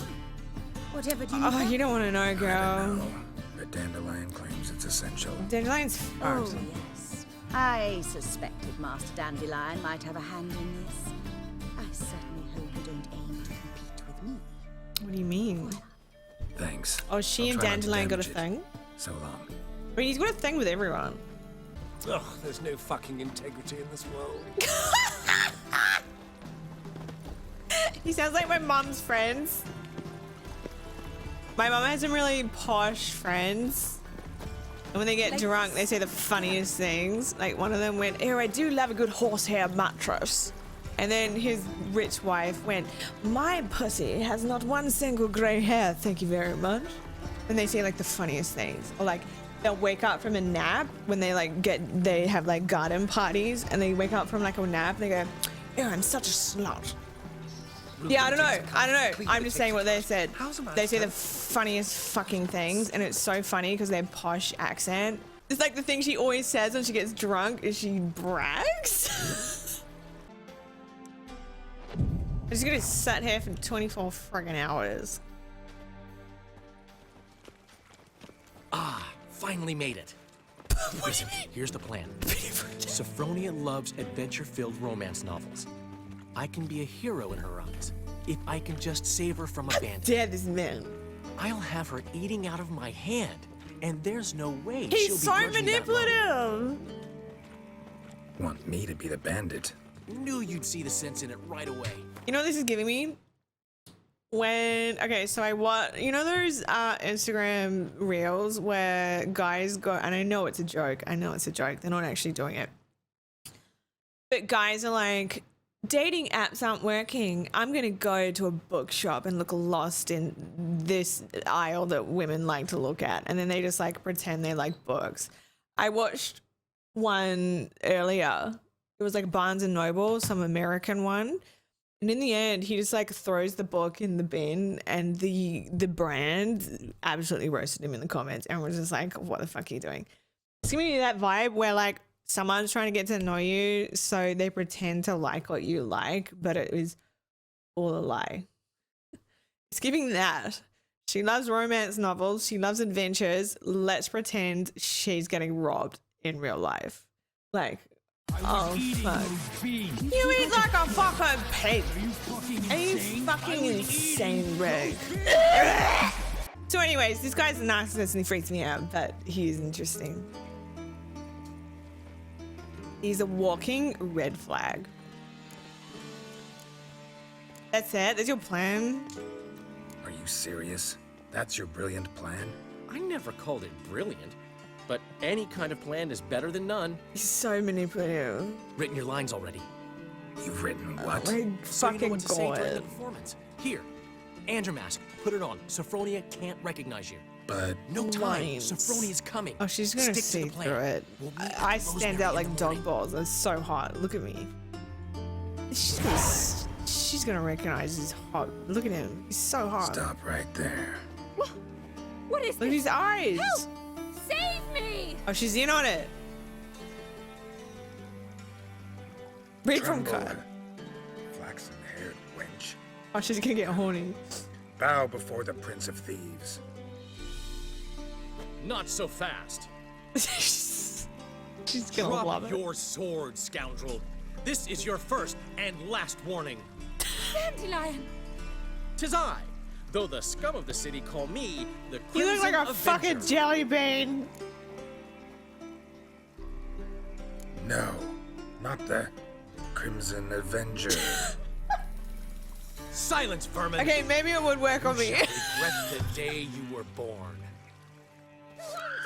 Whatever do you Oh, need? you don't want to know, I girl. don't know, but Dandelion claims it's essential. Dandelion's Oh, fucked. yes. I suspected Master Dandelion might have a hand in this. I certainly hope you don't aim to compete with me. What do you mean? Thanks. Oh, she I'll and try not to Dandelion got a damage it. thing? So long. But he's got a thing with everyone. Ugh, there's no fucking integrity in this world. He sounds like my mom's friends. My mom has some really posh friends. And when they get drunk, they say the funniest things. Like one of them went, "Oh, I do love a good horsehair mattress." And then his rich wife went, "My pussy has not one single gray hair, thank you very much." And they say like the funniest things. Or like they'll wake up from a nap when they they have like garden parties and they wake up from like a nap and they go, "Oh, I'm such a slut." Yeah, I don't know. I'm just saying what they said. They say the funniest fucking things, and it's so funny because their posh accent. It's like the thing she always says when she gets drunk is she brags. I'm just gonna sit here for 24 friggin' hours. Finally made it. Listen, here's the plan. Sophronia loves adventure-filled romance novels. I can be a hero in her eyes if I can just save her from a bandit. Dare this man. I'll have her eating out of my hand, and there's no way she'll He's so begrudge me that loan. manipulative. Want me to be the bandit? Knew you'd see the sense in it right away. You know what this is giving me? Okay, so you know those Instagram reels where guys go, and I know it's a joke. They're not actually doing it. But guys are like dating apps aren't working. I'm going to go to a bookshop and look lost in this aisle that women like to look at. And then they just like pretend they like books. I watched one earlier. It was like Barnes and Noble, some American one. And in the end, he just like throws the book in the bin, and the brand absolutely roasted him in the comments. And was just like, what the fuck are you doing? It's giving me that vibe where like someone's trying to get to know you, so they pretend to like what you like, but it is all a lie. It's giving that. She loves romance novels. She loves adventures. Let's pretend she's getting robbed in real life. Like, oh fuck. You eat like a fucking pig. Are you fucking insane, Rick? So anyways, this guy's a narcissist and he freaks me out, but he is interesting. He's a walking red flag. That's it? That's your plan? Are you serious? That's your brilliant plan? I never called it brilliant, but any kind of plan is better than none. He's so manipulative. Written your lines already. You've written what? My So you know fucking what to say during the god. performance. Here, and your mask. Put it on. Sophronia can't recognize you. But No time. Lines. Sophronia's coming. Oh, she's gonna Stick see to the plan. through it. We'll meet I at stand Rosemary out in like the dog morning. balls. It's so hot. Look at me. She's gonna recognize he's hot. Look at him. He's so hot. stop right there. What is Look at this? his eyes. Help! Save me! Oh, she's in on it. Read from Tremble, cut. flaxen-haired wench. Oh, she's gonna get horny. Bow before the Prince of Thieves. Not so fast. She's gonna Drop love it. your sword, scoundrel. This is your first and last warning. Dandelion! 'Tis I, though the scum of the city call me the You Crimson look like a Avenger. fucking jelly bean. No, not the Crimson Avenger. Silence, vermin. Okay, maybe it would work on me. You shall regret the day you were born.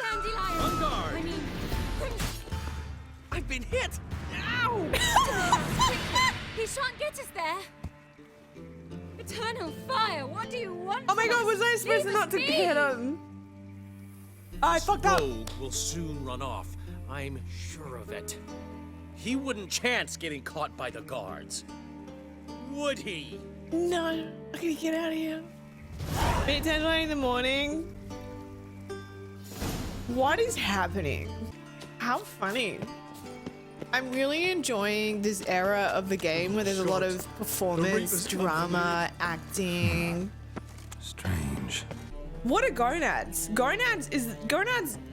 Dandelion! On guard. I mean, I've been hit. Ow! he shan't get us there. Eternal fire, what do you want? Oh my from god, us? was I supposed Leave not us to be. hit him? I fucked up. Rogue will soon run off. I'm sure of it. He wouldn't chance getting caught by the guards. Would he? No, I gotta get out of here. Meet Dandelion in the morning. What is happening? How funny. I'm really enjoying this era of the game where there's a lot of performance, drama, acting. Strange. What are gonads? Gonads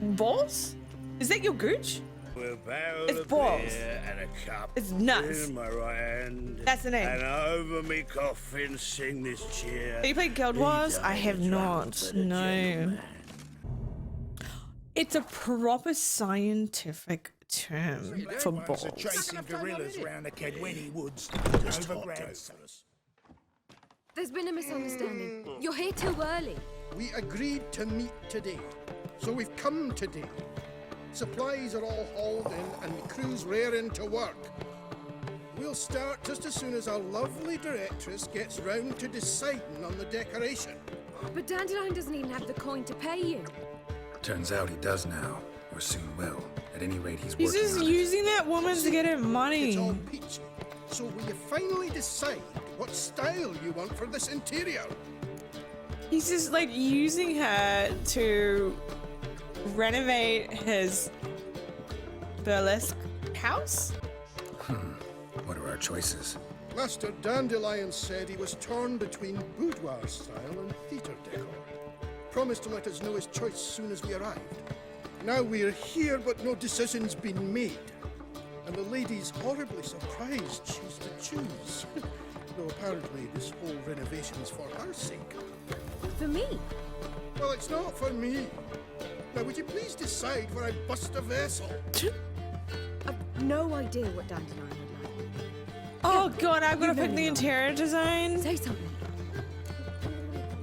balls? Is that your gooch? It's balls. And a cup It's nuts. in my right hand. That's the name. And over me coffin sing this cheer. Have you played Guild Wars? I have not. No. It's a proper scientific term for balls. Chasing gorillas round the Kedweni woods. There's been a misunderstanding. You're here too early. We agreed to meet today, so we've come today. Supplies are all hauled in and the crew's raring to work. We'll start just as soon as our lovely directress gets round to deciding on the decoration. But Dandelion doesn't even have the coin to pay you. Turns out he does now, or soon will. At any rate, he's He's working just on it. using that woman to get him money. It's all peachy. So will you finally decide what style you want for this interior? He's just like using her to renovate his burlesque house. What are our choices? Master Dandelion said he was torn between boudoir style and theatre decor. Promised to let us know his choice soon as we arrived. Now we're here, but no decision's been made. And the lady's horribly surprised she's to choose. Though apparently this whole renovation's for her sake. For me? Well, it's not for me. Now, would you please decide where I bust a vessel? I've no idea what Dandelion would like. Oh god, I've got to You know pick the me. interior design. Say something.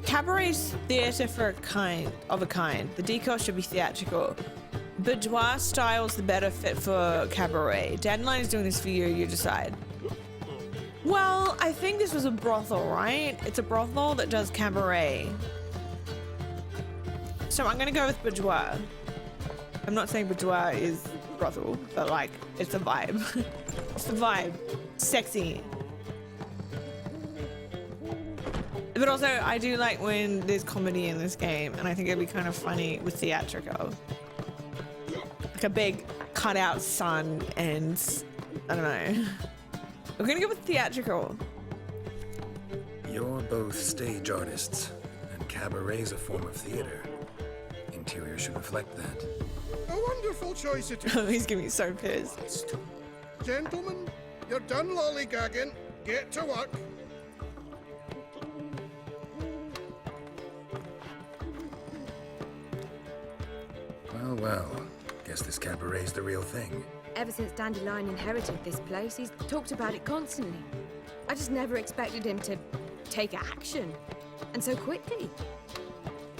Cabaret's theatre for a kind. The decor should be theatrical. Boudoir style's the better fit for cabaret. Dandelion's doing this for you, you decide. Well, I think this was a brothel, right? It's a brothel that does cabaret. So I'm gonna go with boudoir. I'm not saying boudoir is brothel, but like, it's a vibe. It's a vibe. Sexy. But also, I do like when there's comedy in this game, and I think it'd be kind of funny with theatrical. Like a big cutout sun and, I don't know. We're gonna go with theatrical. You're both stage artists, and cabaret's a form of theater. Interior should reflect that. A wonderful choice it is. Oh, he's gonna be so pissed. Gentlemen, you're done lollygagging. Get to work. Well, well. Guess this cabaret's the real thing. Ever since Dandelion inherited this place, he's talked about it constantly. I just never expected him to take action. And so quickly.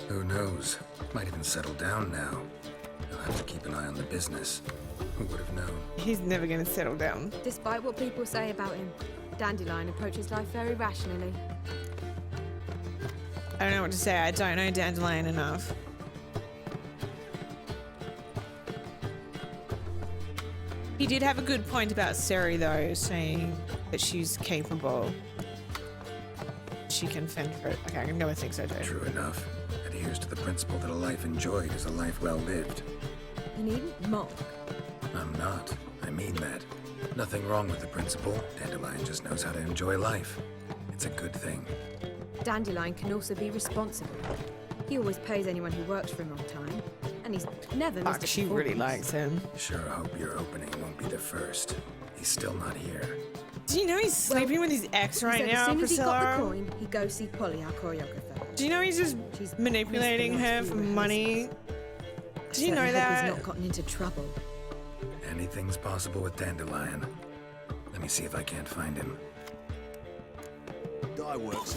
Who knows? Might even settle down now. You'll have to keep an eye on the business. Who would have known? He's never gonna settle down. Despite what people say about him, Dandelion approaches life very rationally. I don't know what to say. I don't know Dandelion enough. He did have a good point about Seri, though, saying that she's capable. She can fend for it. Okay, I never think so, too. True enough. Adheres to the principle that a life enjoyed is a life well lived. You needn't mock. I'm not. I mean that. Nothing wrong with the principle. Dandelion just knows how to enjoy life. It's a good thing. Dandelion can also be responsible. He always pays anyone who works for him on time. And he's never missed a She really performance. likes him. Sure hope your opening won't be the first. He's still not here. Do you know he's sleeping with his ex right now, As soon as he got the Priscilla? coin, he'd go see Polly, our choreographer. Do you know he's just manipulating her for money? Do you know He's that? not gotten into trouble. Anything's possible with Dandelion. Let me see if I can't find him. Dye works.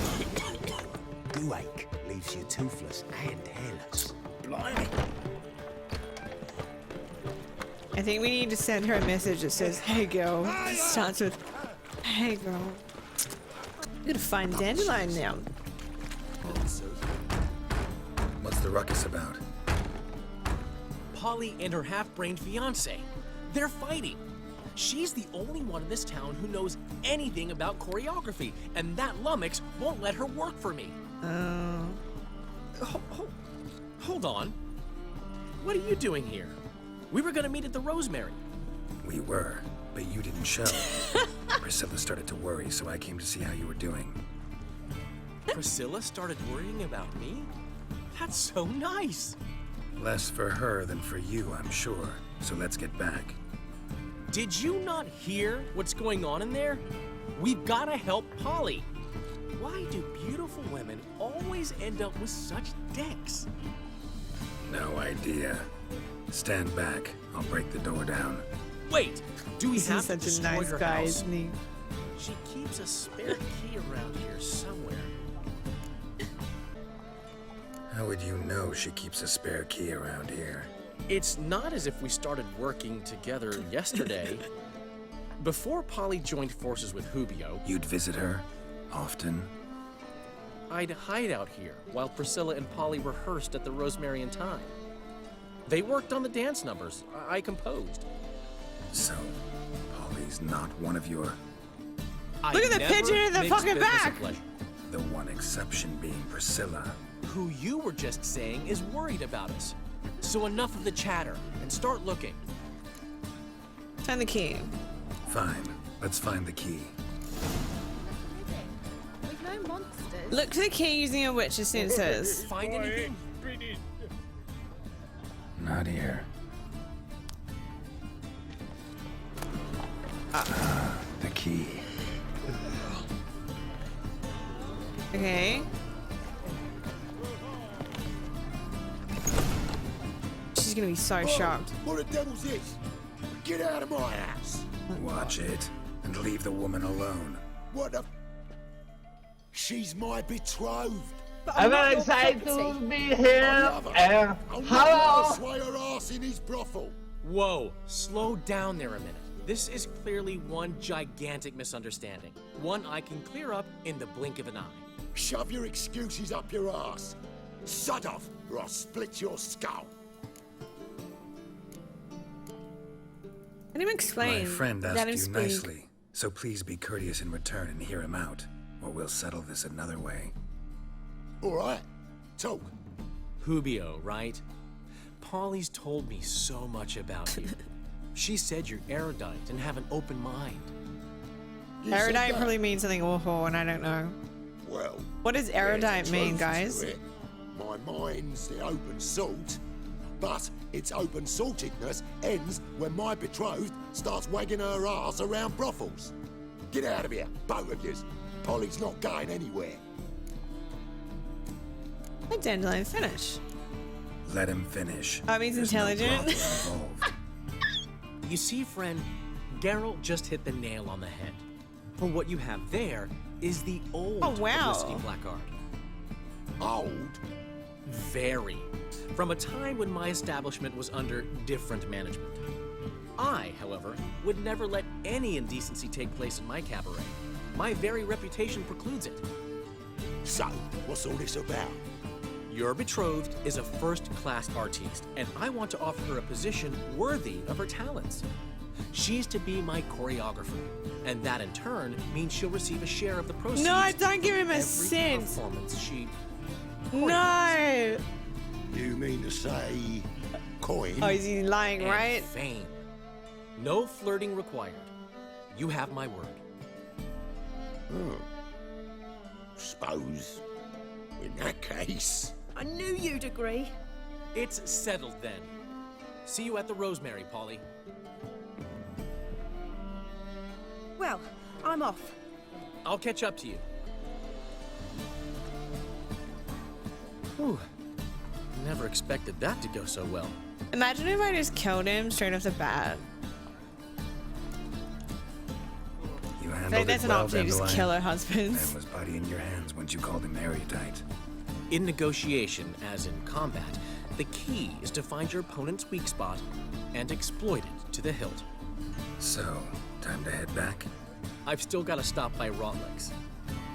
Dew-ache leaves you toothless and hairless. Blimey. I think we need to send her a message that says, "Hey girl." It starts with, "Hey girl." I'm gonna find Dandelion now. What's the ruckus about? Polly and her half-brained fiancé. They're fighting. She's the only one in this town who knows anything about choreography, and that lummox won't let her work for me. Hold on. What are you doing here? We were gonna meet at the Rosemary. We were, but you didn't show. Priscilla started to worry, so I came to see how you were doing. Priscilla started worrying about me? That's so nice. Less for her than for you, I'm sure. So let's get back. Did you not hear what's going on in there? We've gotta help Polly. Why do beautiful women always end up with such dicks? No idea. Stand back. I'll break the door down. Wait, do we He's have to such a destroy nice her guy, house? isn't he? She keeps a spare key around here somewhere. How would you know she keeps a spare key around here? It's not as if we started working together yesterday. Before Polly joined forces with Hubio, You'd visit her? Often? I'd hide out here while Priscilla and Polly rehearsed at the Rosemary and Thyme. They worked on the dance numbers I composed. So, Polly's not one of your... I Look at the never pigeon in the mix fucking business back! and pleasure. The one exception being Priscilla. Who you were just saying is worried about us. So enough of the chatter and start looking. Find the key. Fine. Let's find the key. With no monsters. Look for the key using your witch's senses. Find anything? Not here. The key. Okay. She's gonna be so shocked. What the devil's this? Get out of my house! Watch it, and leave the woman alone. What the... She's my betrothed! I'm very excited to be here. Hello. Sway her ass in his brothel. Whoa, slow down there a minute. This is clearly one gigantic misunderstanding. One I can clear up in the blink of an eye. Shove your excuses up your ass. Shut off, or I'll split your skull. Let him explain. My friend Let asked him you speak. nicely, so please be courteous in return and hear him out, or we'll settle this another way. All right, talk. Hubio, right? Polly's told me so much about you. She said you're erudite and have an open mind. Erudite probably means something awful, and I don't know. Well, what does erudite mean, truth guys? to it. My mind's the open salt, but its open saltedness ends when my betrothed starts wagging her ass around brothels. Get out of here, both of yous. Polly's not going anywhere. Let Dandelion finish. Let him finish. Oh, he's There's no intelligent. problem involved. You see, friend, Geralt just hit the nail on the head. For what you have there is the old publicity placard. Old? Very. From a time when my establishment was under different management. I, however, would never let any indecency take place in my cabaret. My very reputation precludes it. So, what's all this about? Your betrothed is a first-class artiste, and I want to offer her a position worthy of her talents. She's to be my choreographer, and that in turn means she'll receive a share of the proceeds. No, don't give him a every cent. performance she No. You mean to say coin? Oh, is he lying, and right? fame. No flirting required. You have my word. Oh. Suppose, in that case... I knew you'd agree. It's settled then. See you at the Rosemary, Polly. Well, I'm off. I'll catch up to you. Whew. Never expected that to go so well. Imagine if I just killed him straight off the bat. You handled Like, it that's an well, option. Just Dandelion. kill her husband. Man was body in your hands once you called him erudite. In negotiation, as in combat, the key is to find your opponent's weak spot and exploit it to the hilt. So, time to head back? I've still got to stop by Rotlex.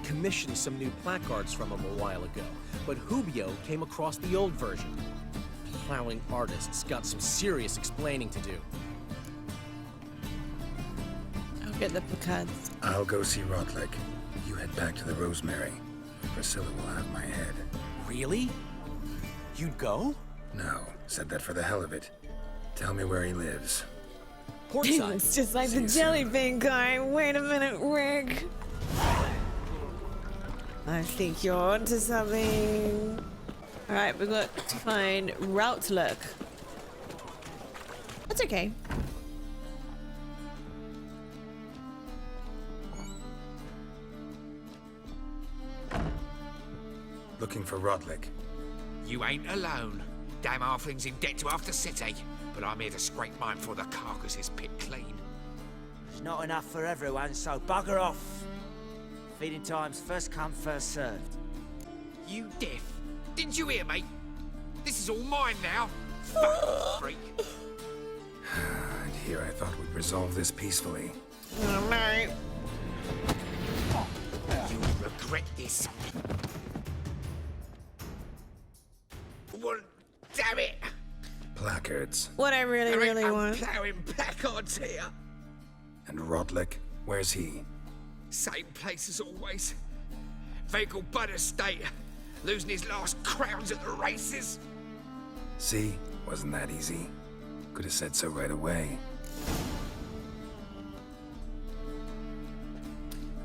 Commissioned some new placards from him a while ago, but Hubio came across the old version. Plowing artists got some serious explaining to do. I'll get the placards. I'll go see Rotlick. You head back to the Rosemary. Priscilla will have my head. Really? You'd go? No, said that for the hell of it. Tell me where he lives. Portside. It's just like the jelly bean guy. Wait a minute, Rick. I think you're onto something. All right, we've got to find Routlook. That's okay. Looking for Rotlick. You ain't alone. Damn halfling's in debt to half the city, but I'm here to scrape mine before the carcass is picked clean. There's not enough for everyone, so bugger off. Feeding time's first come, first served. You deaf? Didn't you hear me? This is all mine now. Fucking freak. And here I thought we'd resolve this peacefully. Alright. You'll regret this. Well, damn it! Placards. What I really, There ain't really no want. ploughing placards here. And Rotlick, where's he? Same place as always. Vehicle Bud Estate. Losing his last crowns at the races. See? Wasn't that easy? Could have said so right away.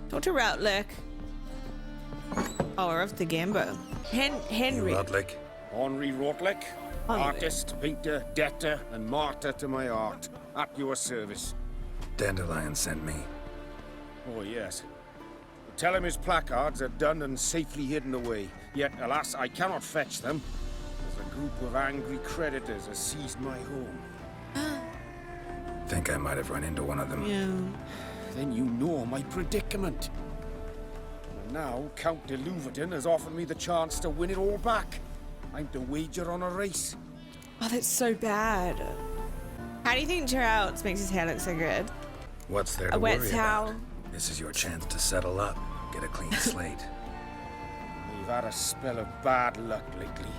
Talk to Routlook. Oh, we're off to Gambo. Henry. Rotlick. Henri Rotlick, Henri. artist, painter, debtor, and martyr to my art. At your service. Dandelion sent me. Oh, yes. Tell him his placards are done and safely hidden away. Yet, alas, I cannot fetch them, as a group of angry creditors has seized my home. Think I might have run into one of them. Yeah. Then you know my predicament. And now, Count de Louverton has offered me the chance to win it all back. I'm to wager on a race. Oh, that's so bad. How do you think Geralt makes his hair look so good? What's there to A wet worry towel. about? This is your chance to settle up, get a clean slate. We've had a spell of bad luck lately.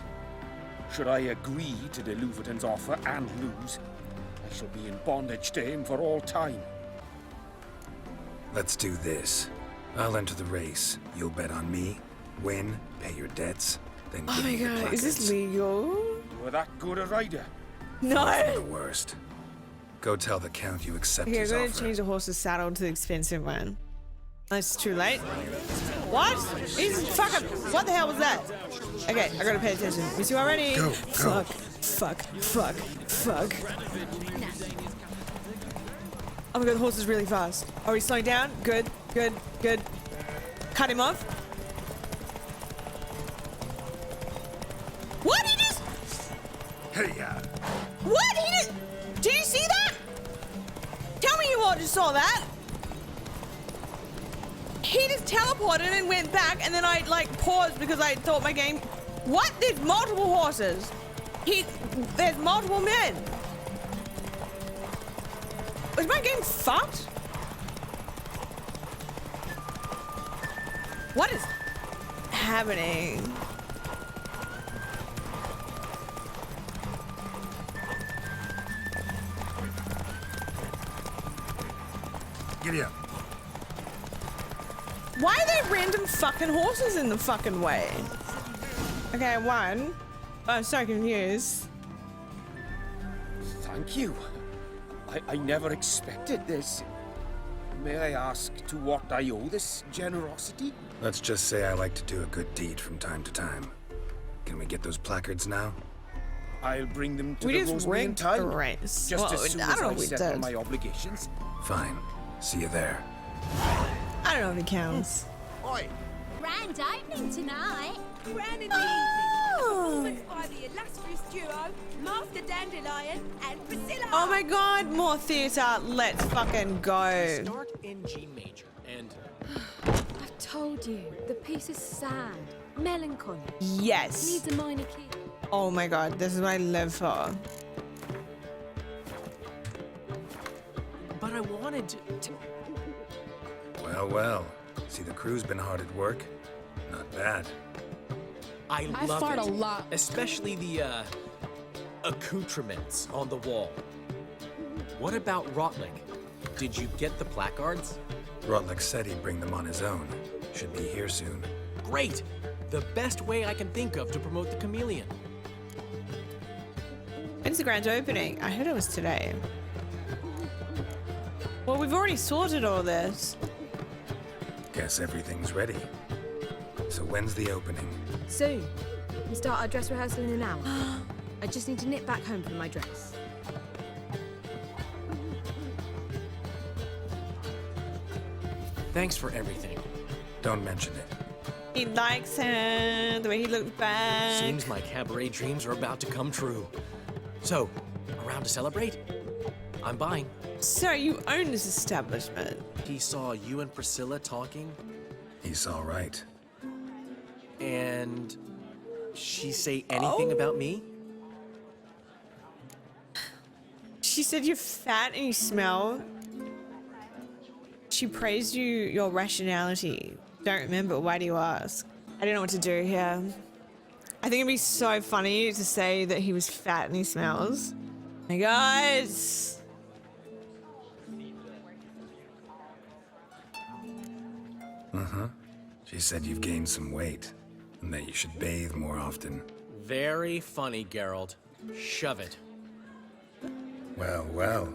Should I agree to the Luverton's offer and lose, I shall be in bondage to him for all time. Let's do this. I'll enter the race. You'll bet on me, win, pay your debts, then Oh give my me the god, is this placards. legal? You were that good a rider? Far from No. the worst. Go tell the Count you accept Okay, I'm his gonna offer. change the horse's saddle to the expensive one. It's too late. What? He's fucking. What the hell was that? Okay, I gotta pay attention. You see already? Go, go. Fuck. Oh my god, the horse is really fast. Oh, he's slowing down. Good. Cut him off. What? He just. Hey, What? He just. Did you see that? Tell me you all just saw that. He just teleported and went back, and then I like paused because I thought my game. What? There's multiple horses. There's multiple men. Is my game fucked? What is happening? Giddy up. Why are there random fucking horses in the fucking way? Okay, one. Oh, I'm so confused. Thank you. I never expected this. May I ask to what I owe this generosity? Let's just say I like to do a good deed from time to time. Can we get those placards now? I'll bring them to We the just Rosemary in rigged time. the race. Just Well, as soon I don't as know I if we settle did. my obligations. Fine. See you there. I don't know if it counts. Oi, Grand opening tonight. Grand in the Oh. evening. A performance by the illustrious duo, Master Dandelion and Priscilla. Oh my god, more theatre. Let's fucking go. Start in G major and I've told you, the piece is sad, melancholy. Yes. Needs a minor key. Oh my god, this is what I live for. but I wanted to. Well. See, the crew's been hard at work. Not bad. I I love fart it. a lot. Especially the accoutrements on the wall. What about Rotlick? Did you get the placards? Rotlick said he'd bring them on his own. Should be here soon. Great! The best way I can think of to promote the chameleon. When's the grand opening? I heard it was today. Well, we've already sorted all this. Guess everything's ready. So when's the opening? Soon. We start our dress rehearsal in an hour. I just need to nip back home for my dress. Thanks for everything. Don't mention it. He likes him, the way he looks back. Seems my cabaret dreams are about to come true. So, around to celebrate? I'm buying. So you own this establishment? He saw you and Priscilla talking, He's all right. and she say anything about me? She said you're fat and you smell. She praised your rationality. Don't remember. Why do you ask? I don't know what to do here. I think it'd be so funny to say that he was fat and he smells. Hey guys. She said you've gained some weight, and that you should bathe more often. Very funny, Geralt. Shove it. Well.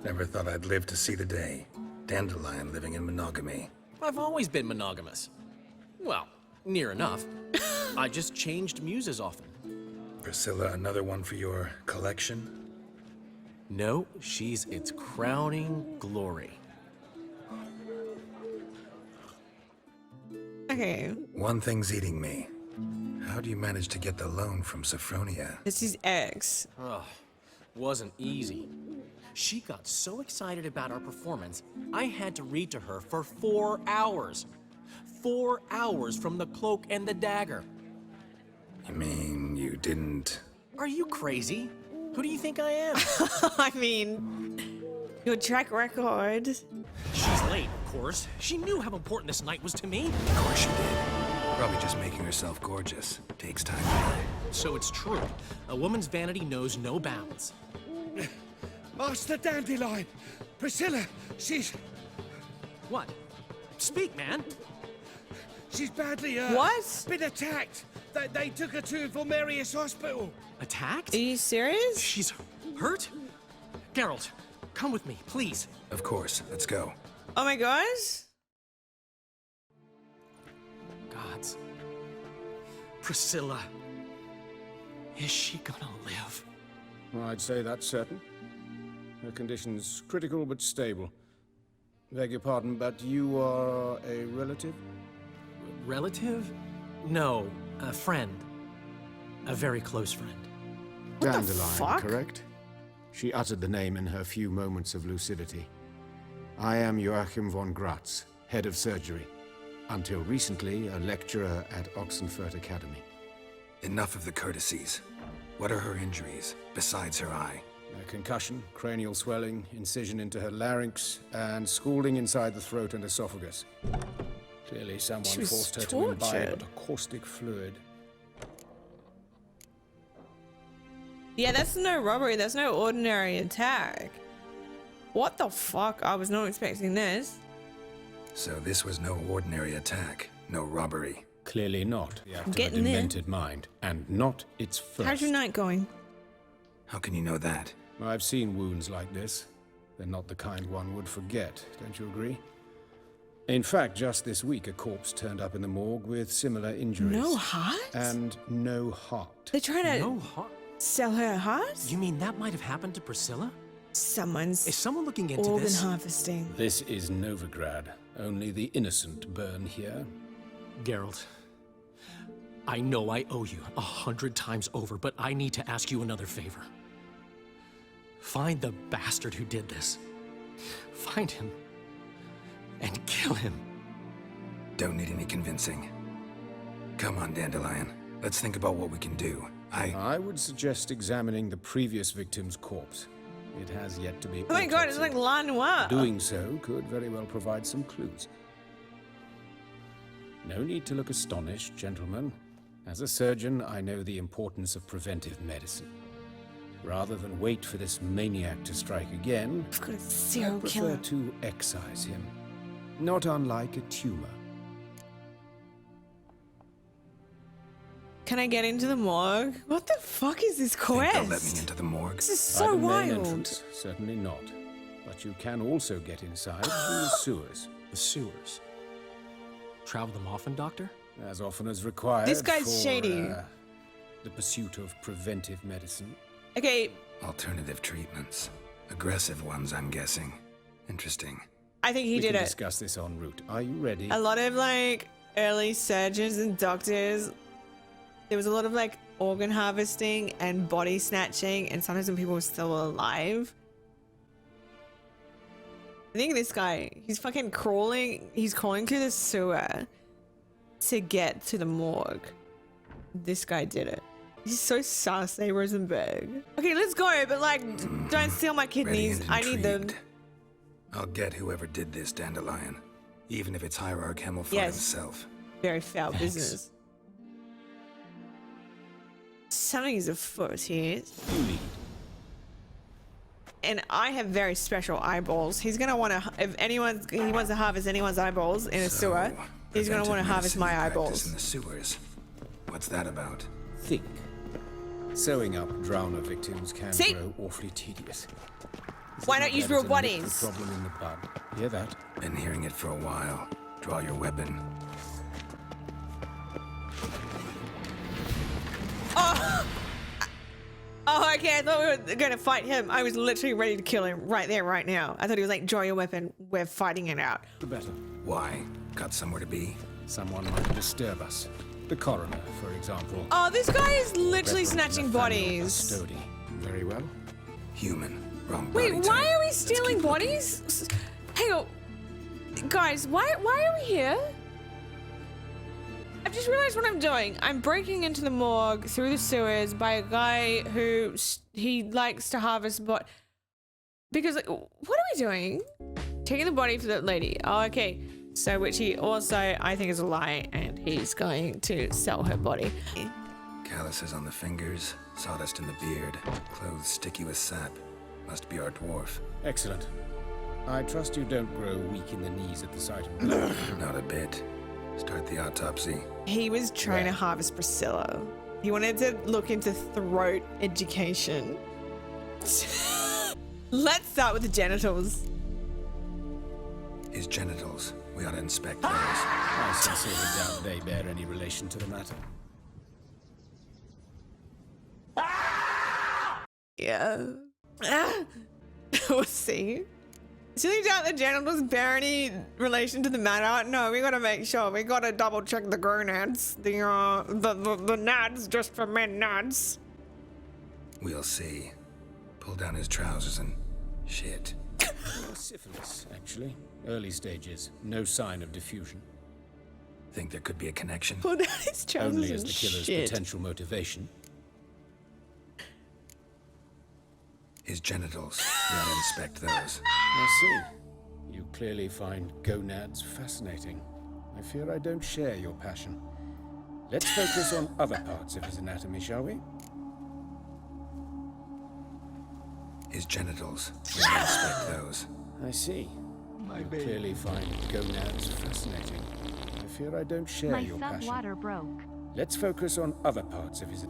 Never thought I'd live to see the day. Dandelion living in monogamy. I've always been monogamous. Well, near enough. I just changed muses often. Priscilla, another one for your collection? No, she's its crowning glory. Okay. One thing's eating me. How do you manage to get the loan from Sophronia? This is X. Ugh, wasn't easy. She got so excited about our performance, I had to read to her for 4 hours. 4 hours from the Cloak and the Dagger. You mean you didn't... Are you crazy? Who do you think I am? I mean, Your track record. She's late, of course. She knew how important this night was to me. Of course she did. Probably just making herself gorgeous. Takes time. So it's true. A woman's vanity knows no bounds. Master Dandelion! Priscilla, she's... What? Speak, man. She's badly, What? been attacked. They took her to Volmerius Hospital. Attacked? Are you serious? She's hurt? Geralt, come with me, please. Of course. Let's go. Oh my gosh. Gods. Priscilla. Is she gonna live? I'd say that's certain. Her condition's critical but stable. Beg your pardon, but you are a relative? Relative? No, a friend. A very close friend. What the Dandelion, fuck? correct? She uttered the name in her few moments of lucidity. I am Joachim von Gratz, head of surgery. Until recently, a lecturer at Oxenfurt Academy. Enough of the courtesies. What are her injuries, besides her eye? A concussion, cranial swelling, incision into her larynx, and scalding inside the throat and esophagus. Clearly someone She was forced her tortured. to imbibe a caustic fluid. Yeah, that's no robbery. That's no ordinary attack. What the fuck? I was not expecting this. So this was no ordinary attack, no robbery. Clearly not. The act of a Getting there. demented mind, and not its first. How's your night going? How can you know that? I've seen wounds like this. They're not the kind one would forget, don't you agree? In fact, just this week, a corpse turned up in the morgue with similar injuries. No heart? And no heart. They're trying to No heart? sell her heart? You mean that might have happened to Priscilla? Someone's Is someone looking into organ this? harvesting. This is Novigrad. Only the innocent burn here. Geralt, I know I owe you 100 times over, but I need to ask you another favor. Find the bastard who did this. Find him and kill him. Don't need any convincing. Come on, Dandelion. Let's think about what we can do. I would suggest examining the previous victim's corpse. It has yet to be Oh my god, it's like La Noire. Doing so could very well provide some clues. No need to look astonished, gentlemen. As a surgeon, I know the importance of preventive medicine. Rather than wait for this maniac to strike again, I've got a I serial prefer killer. to excise him. Not unlike a tumor. Can I get into the morgue? What the fuck is this quest? Think they'll let me into the morgue? This is so By the main wild. entrance, certainly not. But you can also get inside through the sewers. The sewers. Travel them often, Doctor? As often as required. This guy's for, shady. The pursuit of preventive medicine. Okay, Alternative treatments. Aggressive ones, I'm guessing. Interesting. I think he We did can it. discuss this en route. Are you ready? A lot of like early surgeons and doctors, there was a lot of like organ harvesting and body snatching, and sometimes when people were still alive. I think this guy, he's fucking crawling, he's crawling through the sewer to get to the morgue. This guy did it. He's so sassy, Rosenberg. Okay, let's go, but like, don't steal my kidneys. Ready and I need them. intrigued. I'll get whoever did this, Dandelion. Even if it's Hierarch Hemmelfart Yes. himself. Very foul Thanks. business. Something is afoot here. And I have very special eyeballs. He's gonna want to, if he wants to harvest anyone's eyeballs in a sewer, he's gonna want to harvest my eyeballs. In the sewers. What's that about? Think. Sewing up drowner victims can See? grow awfully tedious. Is Why it not not use better real to nip bodies? The problem in the bud. Hear that? Been hearing it for a while. Draw your weapon. Oh! Oh, okay, I thought we were gonna fight him. I was literally ready to kill him right there, right now. I thought he was like, draw your weapon, we're fighting it out. The better. Why? Got somewhere to be? Someone might disturb us. The coroner, for example. Oh, this guy is literally Reverend snatching Nathaniel bodies. Custody. Very well. Human. Wrong Wait, body why type. are we Let's stealing keep looking. bodies? Hang on. Guys, why are we here? I've just realized what I'm doing. I'm breaking into the morgue through the sewers by a guy who he likes to harvest Because like, what are we doing? Taking the body for the lady. Oh, okay. So which he also, I think, is a lie, and he's going to sell her body. Calluses on the fingers, sawdust in the beard, clothes sticky with sap. Must be our dwarf. Excellent. I trust you don't grow weak in the knees at the sight of blood. Not a bit. Start the autopsy. He was trying to harvest Priscilla. He wanted to look into throat education. Let's start with the genitals. His genitals. We ought to inspect those. I sincerely doubt they bear any relation to the matter. Yeah. We'll see. Silly doubt the genitals bear any relation to the matter. No, we gotta make sure. We gotta double check the gonads. The nads just for men nads. We'll see. Pull down his trousers and shit. Syphilis, actually. Early stages. No sign of diffusion. Think there could be a connection? Pull down his trousers Only as and the killer's shit. potential motivation. His genitals. We ought to inspect those. I see. You clearly find gonads fascinating. I fear I don't share your passion. Let's focus on other parts of his anatomy, shall we? His genitals. We ought to inspect those. I see. You clearly find gonads fascinating. I fear I don't share your passion. Water broke. Let's focus on other parts of his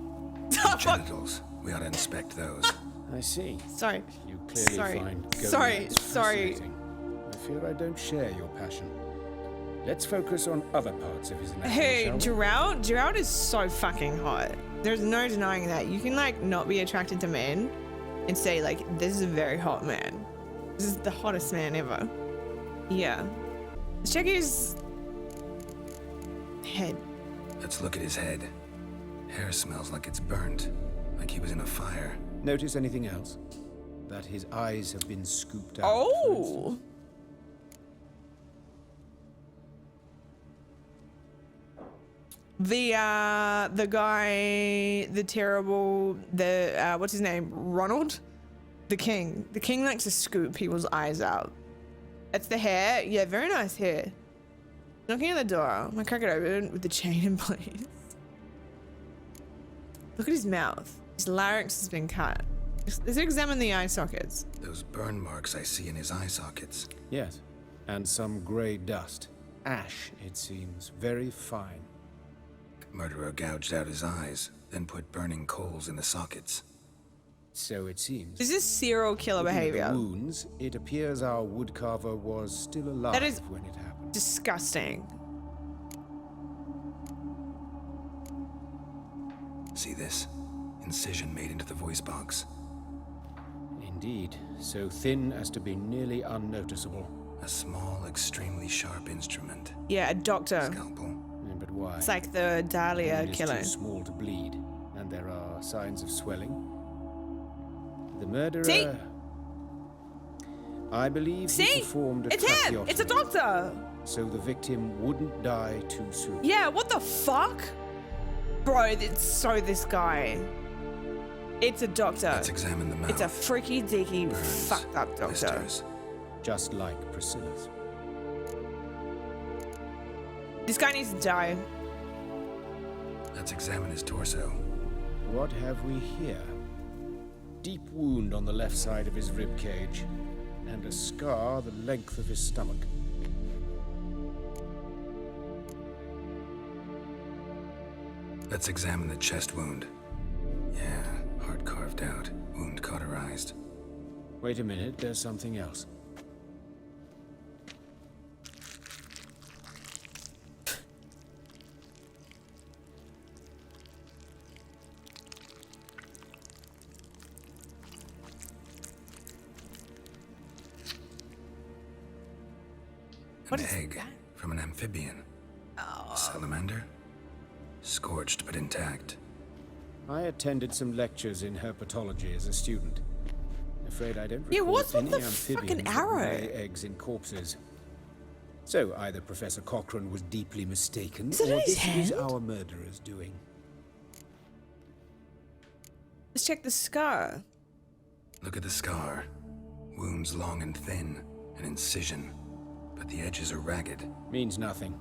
His genitals. We ought to inspect those. I see. Sorry. You clearly find gonads fascinating. I fear I don't share your passion. Let's focus on other parts of his anatomy, Hey, shall we? Geralt? Geralt is so fucking hot. There's no denying that. You can like not be attracted to men and say like, this is a very hot man. This is the hottest man ever. Yeah. Let's check his head. Let's look at his head. Hair smells like it's burnt. Like he was in a fire. Notice anything else? That his eyes have been scooped out. Oh! The guy, the terrible, what's his name? Ronald? The king. The king likes to scoop people's eyes out. That's the hair. Yeah, very nice hair. Knocking on the door. I'm gonna crack it open with the chain in place. Look at his mouth. His larynx has been cut. Let's examine the eye sockets. Those burn marks I see in his eye sockets. Yes, and some grey dust. Ash, it seems. Very fine. Murderer gouged out his eyes, then put burning coals in the sockets. So it seems. This is serial killer Looking at behavior. the wounds, it appears our woodcarver was still alive That is when it happened. disgusting. See this? Incision made into the voice box. Indeed, so thin as to be nearly unnoticeable. A small, extremely sharp instrument. Yeah, a doctor. Scalpel. But why? It's like the Dahlia It is killer. too small to bleed, and there are signs of swelling. The murderer... See? I believe he See? performed a It's him! It's a tracheotomy, doctor! so the victim wouldn't die too soon. Yeah, what the fuck? Bro, it's so this guy. It's a doctor. Let's examine the mouth. It's a freaky deaky Burns, fucked up doctor. blisters. Just like Priscilla's. This guy needs to die. Let's examine his torso. What have we here? Deep wound on the left side of his rib cage, and a scar the length of his stomach. Let's examine the chest wound. Yeah, heart carved out, wound cauterized. Wait a minute, there's something else. An egg from an amphibian. A salamander? Scorched but intact. I attended some lectures in herpetology as a student. Afraid I don't Yeah, recall what's with any the fucking amphibians that arrow? lay eggs in corpses. So either Professor Cochrane was deeply mistaken, Is it or in his this is hand? our murderer's doing. Let's check the scar. Look at the scar. Wounds long and thin, an incision, but the edges are ragged. Means nothing.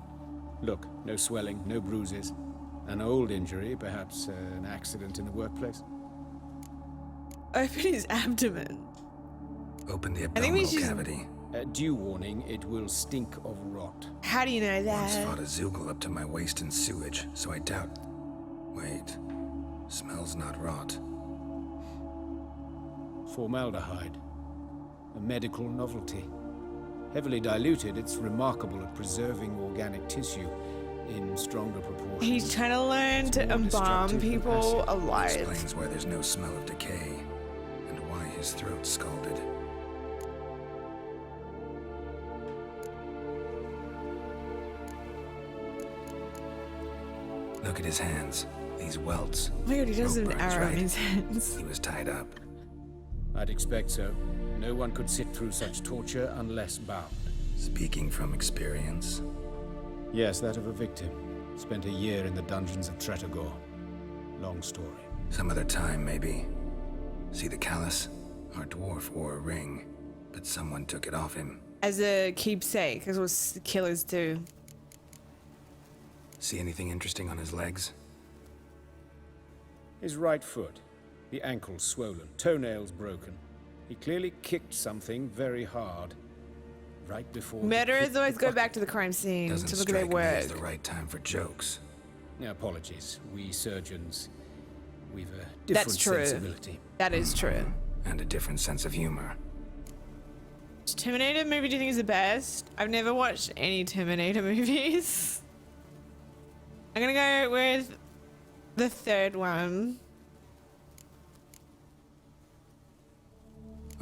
Look, no swelling, no bruises. An old injury, perhaps an accident in the workplace. Open his abdomen. Open the I think we abdominal should- cavity. Due warning, it will stink of rot. How do you know Once that? fought a Zugel up to my waist in sewage, so I doubt. Wait. Smells not rot. Formaldehyde. A medical novelty. Heavily diluted, it's remarkable at preserving organic tissue in stronger proportions. He's trying to learn to embalm people alive. Explains why there's no smell of decay, and why his throat's scalded. Look at his hands. These welts. Oh my god, he does Rope an burns, arrow in right? his hands. He was tied up. I'd expect so. No one could sit through such torture unless bound. Speaking from experience. Yes, that of a victim. Spent a year in the dungeons of Tretogor. Long story. Some other time, maybe. See the callus? Our dwarf wore a ring, but someone took it off him. As a keepsake, as what killers do. See anything interesting on his legs? His right foot. The ankle swollen, toenails broken. He clearly kicked something very hard. Right before... Murderers always go back to the crime scene Doesn't to look at their strike me as work. the right time for jokes. Apologies. We surgeons, we've a different That's true. sensibility. That is true. And a different sense of humor. Which Terminator movie do you think is the best? I've never watched any Terminator movies. I'm gonna go with the third one.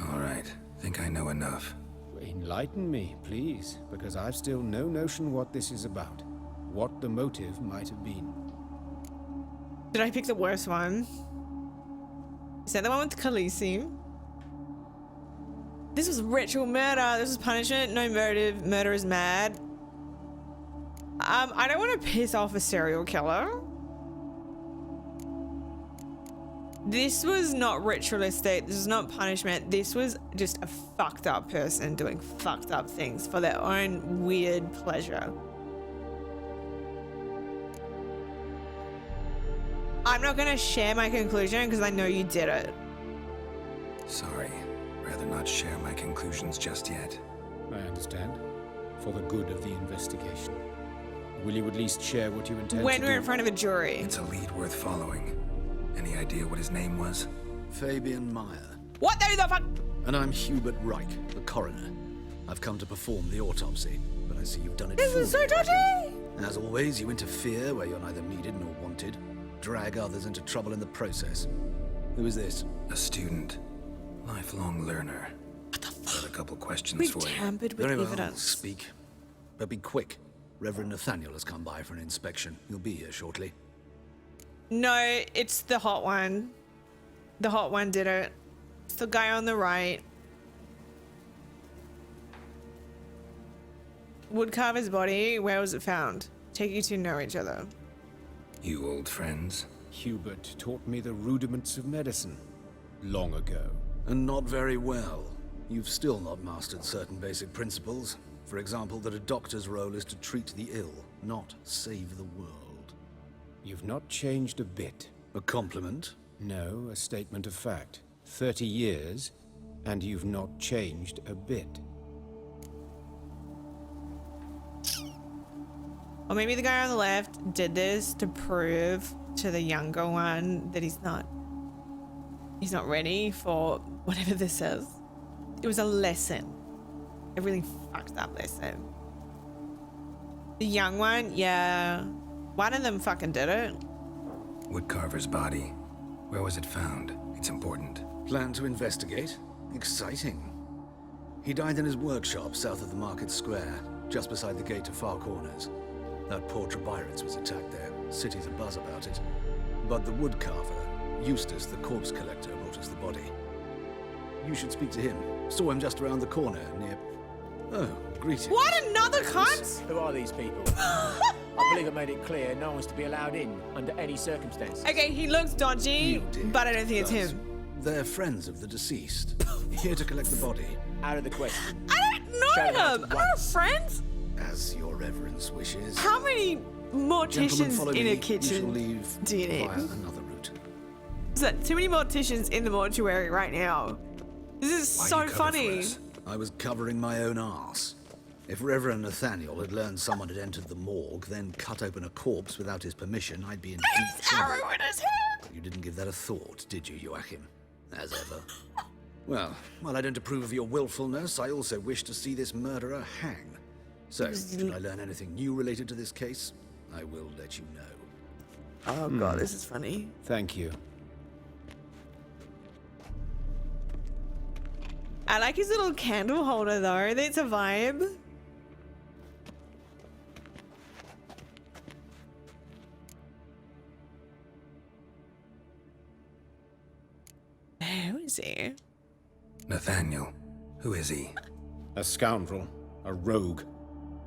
All right. Think I know enough. Enlighten me, please, because I've still no notion what this is about. What the motive might have been. Did I pick the worst one? Is that the one with Khaleesi? This was ritual murder. This was punishment. No motive. Murder is mad. I don't want to piss off a serial killer. This was not ritualistic. This was not punishment. This was just a fucked up person doing fucked up things for their own weird pleasure. I'm not gonna share my conclusion because I know you did it. Sorry. Rather not share my conclusions just yet. I understand. For the good of the investigation. Will you at least share what you intend When to we're do? in front of a jury. It's a lead worth following. Any idea what his name was? Fabian Meyer. What the fuck? And I'm Hubert Reich, the coroner. I've come to perform the autopsy, but I see you've done it This is so dodgy! As always, you interfere where you're neither needed nor wanted. Drag others into trouble in the process. Who is this? A student. Lifelong learner. What the fuck? Got a couple questions We've for you. tampered with Very well, evidence. speak. But be quick. Reverend Nathaniel has come by for an inspection. He'll be here shortly. No, it's the hot one. The hot one did it. It's the guy on the right. Woodcarver's body, where was it found? Take you two know each other. You old friends? Hubert taught me the rudiments of medicine. Long ago. And not very well. You've still not mastered certain basic principles. For example, that a doctor's role is to treat the ill, not save the world. You've not changed a bit. A compliment? No, a statement of fact. 30 years, and you've not changed a bit. Or maybe the guy on the left did this to prove to the younger one that he's not ready for whatever this is. It was a lesson. A really fucked up lesson. The young one, yeah. One of them fucking did it. Woodcarver's body. Where was it found? It's important. Plan to investigate? Exciting. He died in his workshop south of the market square, just beside the gate to Far Corners. That poor Trebyrans was attacked there. City's abuzz about it. But the woodcarver, Eustace the corpse collector, brought us the body. You should speak to him. Saw him just around the corner near... Oh, greetings. What, another cunt? Who are these people? I believe I made it clear no one's to be allowed in under any circumstances. Okay, he looks dodgy, but I don't think it's But him. They're friends of the deceased. Here to collect the body. Out of the question. I don't know them. Are we friends? As your reverence wishes. How many morticians follow in me. a You shall kitchen leave do you need? via another route. Is that too many morticians in the mortuary right now? This is Why so you cover for funny. us? I was covering my own arse. If Reverend Nathaniel had learned someone had entered the morgue, then cut open a corpse without his permission, I'd be in deep trouble. Arrow in his head. You didn't give that a thought, did you, Joachim? As ever. Well, while I don't approve of your willfulness, I also wish to see this murderer hang. So, should I learn anything new related to this case, I will let you know. Oh god, this is funny. Thank you. I like his little candle holder though. That's a vibe. Who is he? Nathaniel. Who is he? A scoundrel. A rogue.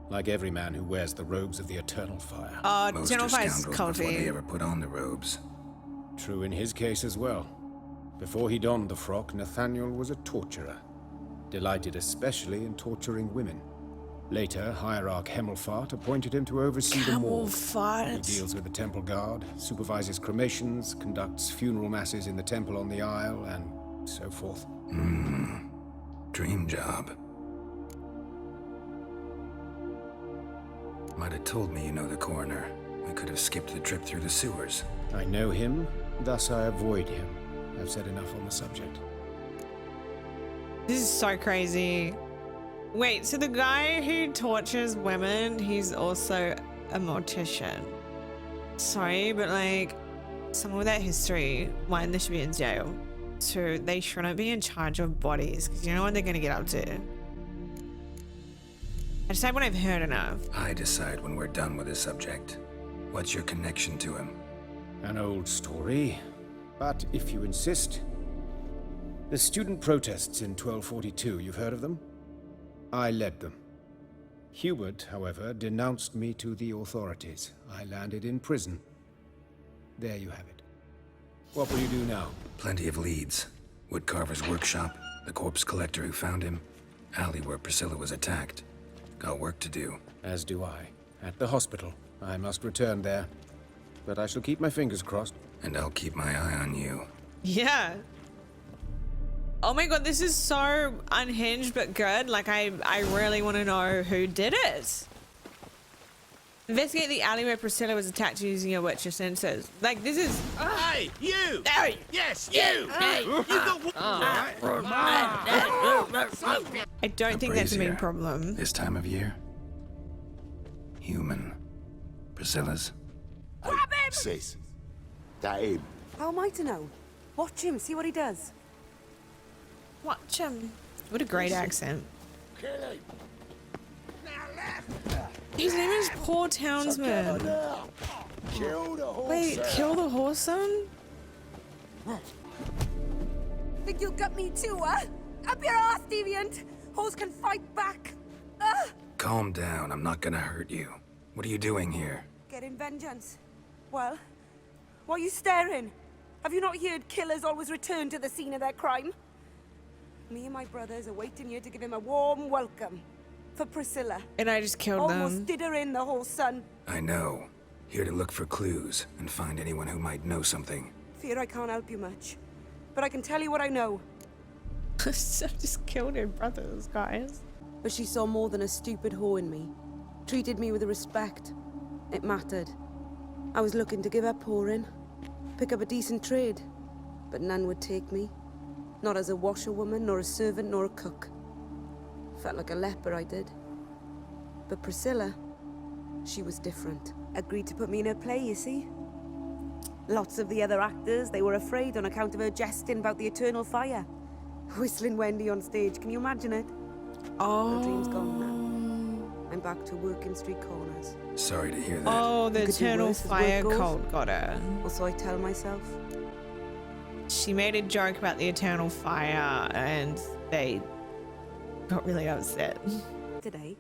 Like every man who wears the robes of the Eternal Fire. Most Eternal are Fire's scoundrels before they culty. ever put on the robes. True in his case as well. Before he donned the frock, Nathaniel was a torturer. Delighted especially in torturing women. Later, Hierarch Hemmelfart appointed him to oversee the morgue. He deals with the temple guard, supervises cremations, conducts funeral masses in the temple on the Isle, and so forth. Dream job. Might have told me you know the coroner. We could have skipped the trip through the sewers. I know him, thus I avoid him. I've said enough on the subject. This is so crazy. Wait, so the guy who tortures women, he's also a mortician. Sorry, but like, someone with that history, one, they should be in jail. Two, they shouldn't be in charge of bodies, because you know what they're gonna get up to. I decide when I've heard enough. I decide when we're done with the subject. What's your connection to him? An old story, but if you insist. The student protests in 1242, you've heard of them? I led them. Hubert, however, denounced me to the authorities. I landed in prison. There you have it. What will you do now? Plenty of leads. Woodcarver's workshop, the corpse collector who found him, alley where Priscilla was attacked. Got work to do. As do I. At the hospital. I must return there. But I shall keep my fingers crossed. And I'll keep my eye on you. Yeah. Oh my god, this is so unhinged but good. Like, I really want to know who did it. Investigate the alley where Priscilla was attacked using your Witcher senses. Like, this is... Hey, you! Hey! Yes, you! You got I don't think that's a big problem. This time of year? Human. Priscilla's. Grab him! Sis, that him. How am I to know? Watch him, see what he does. Watch him. What a great accent. Kill him. His name is Poor Townsman. Kill the horse. Wait, kill the horse son? Think you'll gut me too, huh? Up your ass, deviant! Horse can fight back! Calm down, I'm not gonna hurt you. What are you doing here? Getting vengeance. Well, why are you staring? Have you not heard killers always return to the scene of their crime? Me and my brothers are waiting here to give him a warm welcome. For Priscilla. And I just killed Almost them. did her in, the whole son. I know. Here to look for clues and find anyone who might know something. Fear I can't help you much. But I can tell you what I know. So just killed her brothers, guys. But she saw more than a stupid whore in me. Treated me with respect. It mattered. I was looking to give up whoring. Pick up a decent trade. But none would take me. Not as a washerwoman, nor a servant, nor a cook. Felt like a leper, I did. But Priscilla, she was different. Agreed to put me in her play, you see? Lots of the other actors, they were afraid on account of her jesting about the Eternal Fire. Whistling Wendy on stage, can you imagine it? Oh. Her dream's gone now. I'm back to working street corners. Sorry to hear that. Oh, the You could do Eternal worse as Fire work goes. cult got her. Or so I tell myself. She made a joke about the Eternal Fire and they got really upset. Today,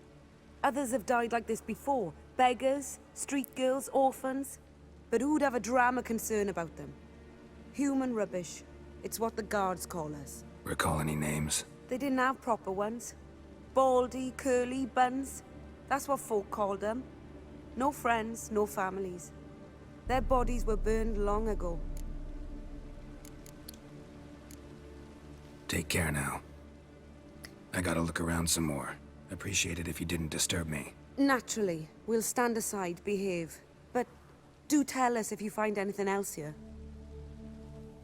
others have died like this before. Beggars, street girls, orphans. But who'd have a drama concern about them? Human rubbish. It's what the guards call us. Recall any names? They didn't have proper ones. Baldy, curly buns. That's what folk called them. No friends, no families. Their bodies were burned long ago. Take care now. I gotta look around some more. Appreciate it if you didn't disturb me. Naturally, we'll stand aside, behave. But do tell us if you find anything else here.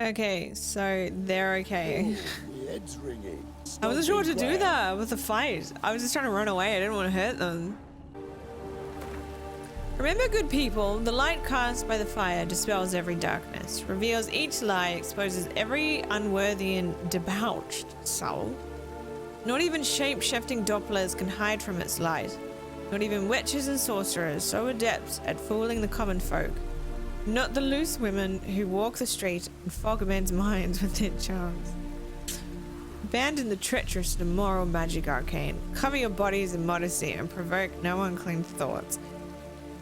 Okay, so they're okay. Ooh, my head's ringing. I wasn't sure what to do there with the fight. I was just trying to run away. I didn't want to hurt them. Remember, good people, the light cast by the fire dispels every darkness, reveals each lie, exposes every unworthy and debauched soul. Not even shape-shifting Dopplers can hide from its light. Not even witches and sorcerers so adept at fooling the common folk. Not the loose women who walk the street and fog men's minds with their charms. Abandon the treacherous and immoral magic arcane. Cover your bodies in modesty and provoke no unclean thoughts.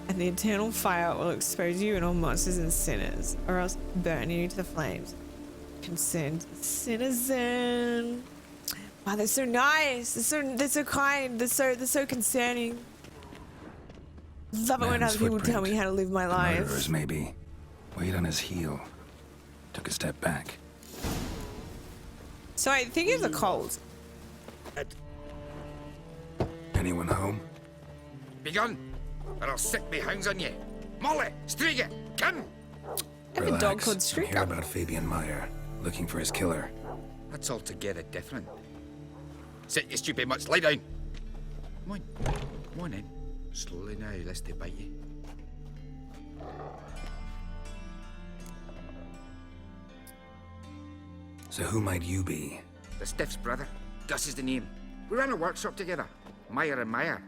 And the eternal fire will expose you and all monsters and sinners, or else burn you to the flames. Concerned citizen. Wow, they're so nice. They're so kind. They're so concerning. Love it when other people tell me how to live my life. Murderers, maybe. Weight on his heel. Took a step back. So I think it's a cold. Anyone home? Begun, or I'll sick me hounds on you. Molly, Striga, come! I have a dog called I'm here about Fabian Meyer, looking for his killer. That's altogether different. Sit, you stupid mutts, lie down. Come on, come on in. Slowly now, lest they bite you. So who might you be? The Stiff's brother. Gus is the name. We ran a workshop together. Meyer and Meyer.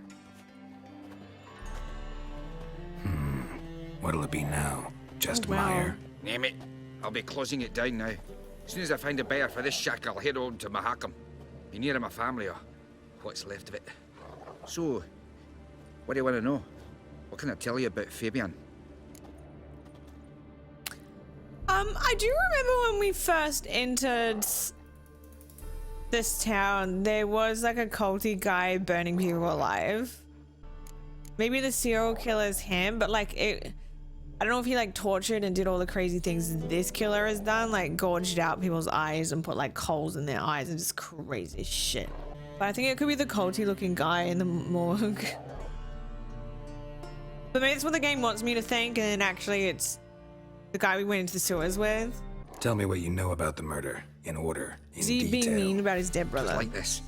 What'll it be now? Just Oh, wow. Meyer? Name it. I'll be closing it down now. As soon as I find a buyer for this shack, I'll head on to Mahakam. Be near my family, or what's left of it. So, what do you want to know? What can I tell you about Fabian? I do remember when we first entered this town, there was like a culty guy burning people alive. Maybe the serial killer's him, but like I don't know if he like tortured and did all the crazy things this killer has done, like gorged out people's eyes and put like coals in their eyes and just crazy shit. But I think it could be the culty looking guy in the morgue. But maybe that's what the game wants me to think, and actually it's the guy we went into the sewers with. Tell me what you know about the murder, in order, in Is he detail. being mean about his dead brother? Just like this.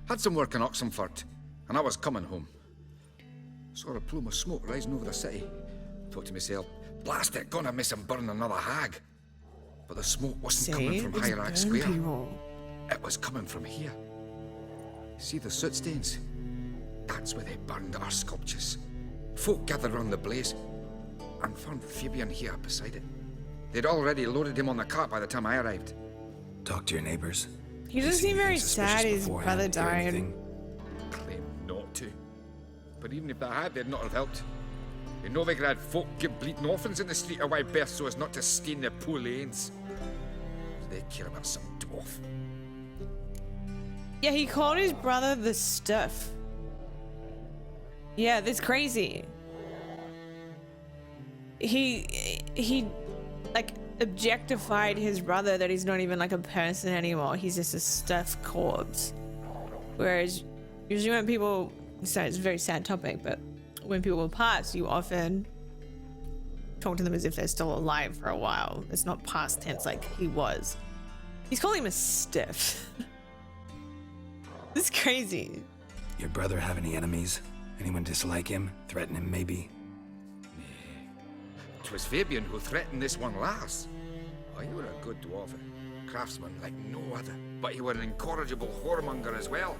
Had some work in Oxenford, and I was coming home. Saw a plume of smoke rising over the city. Thought to myself, blast it, gonna miss him burn another hag. But the smoke wasn't coming from Hierarch Square. It was coming from here. See the soot stains? That's where they burned our sculptures. Folk gathered around the blaze and found Fabian here beside it. They'd already loaded him on the cart by the time I arrived. Talk to your neighbors. He doesn't seem very sad his brother died. Claim not to. But even if they had, they'd not have helped. In Novigrad, folk give bleeding orphans in the street a wide berth so as not to stain their poor lanes. They care about some dwarf. Yeah, he called his brother the Stuff. Yeah, that's crazy. He like objectified his brother, that he's not even like a person anymore. He's just a stuffed corpse. Whereas usually when people, so it's a very sad topic, but when people pass, you often talk to them as if they're still alive for a while. It's not past tense like he was. He's calling him a stiff. This is crazy. Your brother have any enemies? Anyone dislike him? Threaten him, maybe? 'Twas Fabian who threatened this one last. Oh, you were a good dwarf, craftsman like no other. But you were an incorrigible whoremonger as well.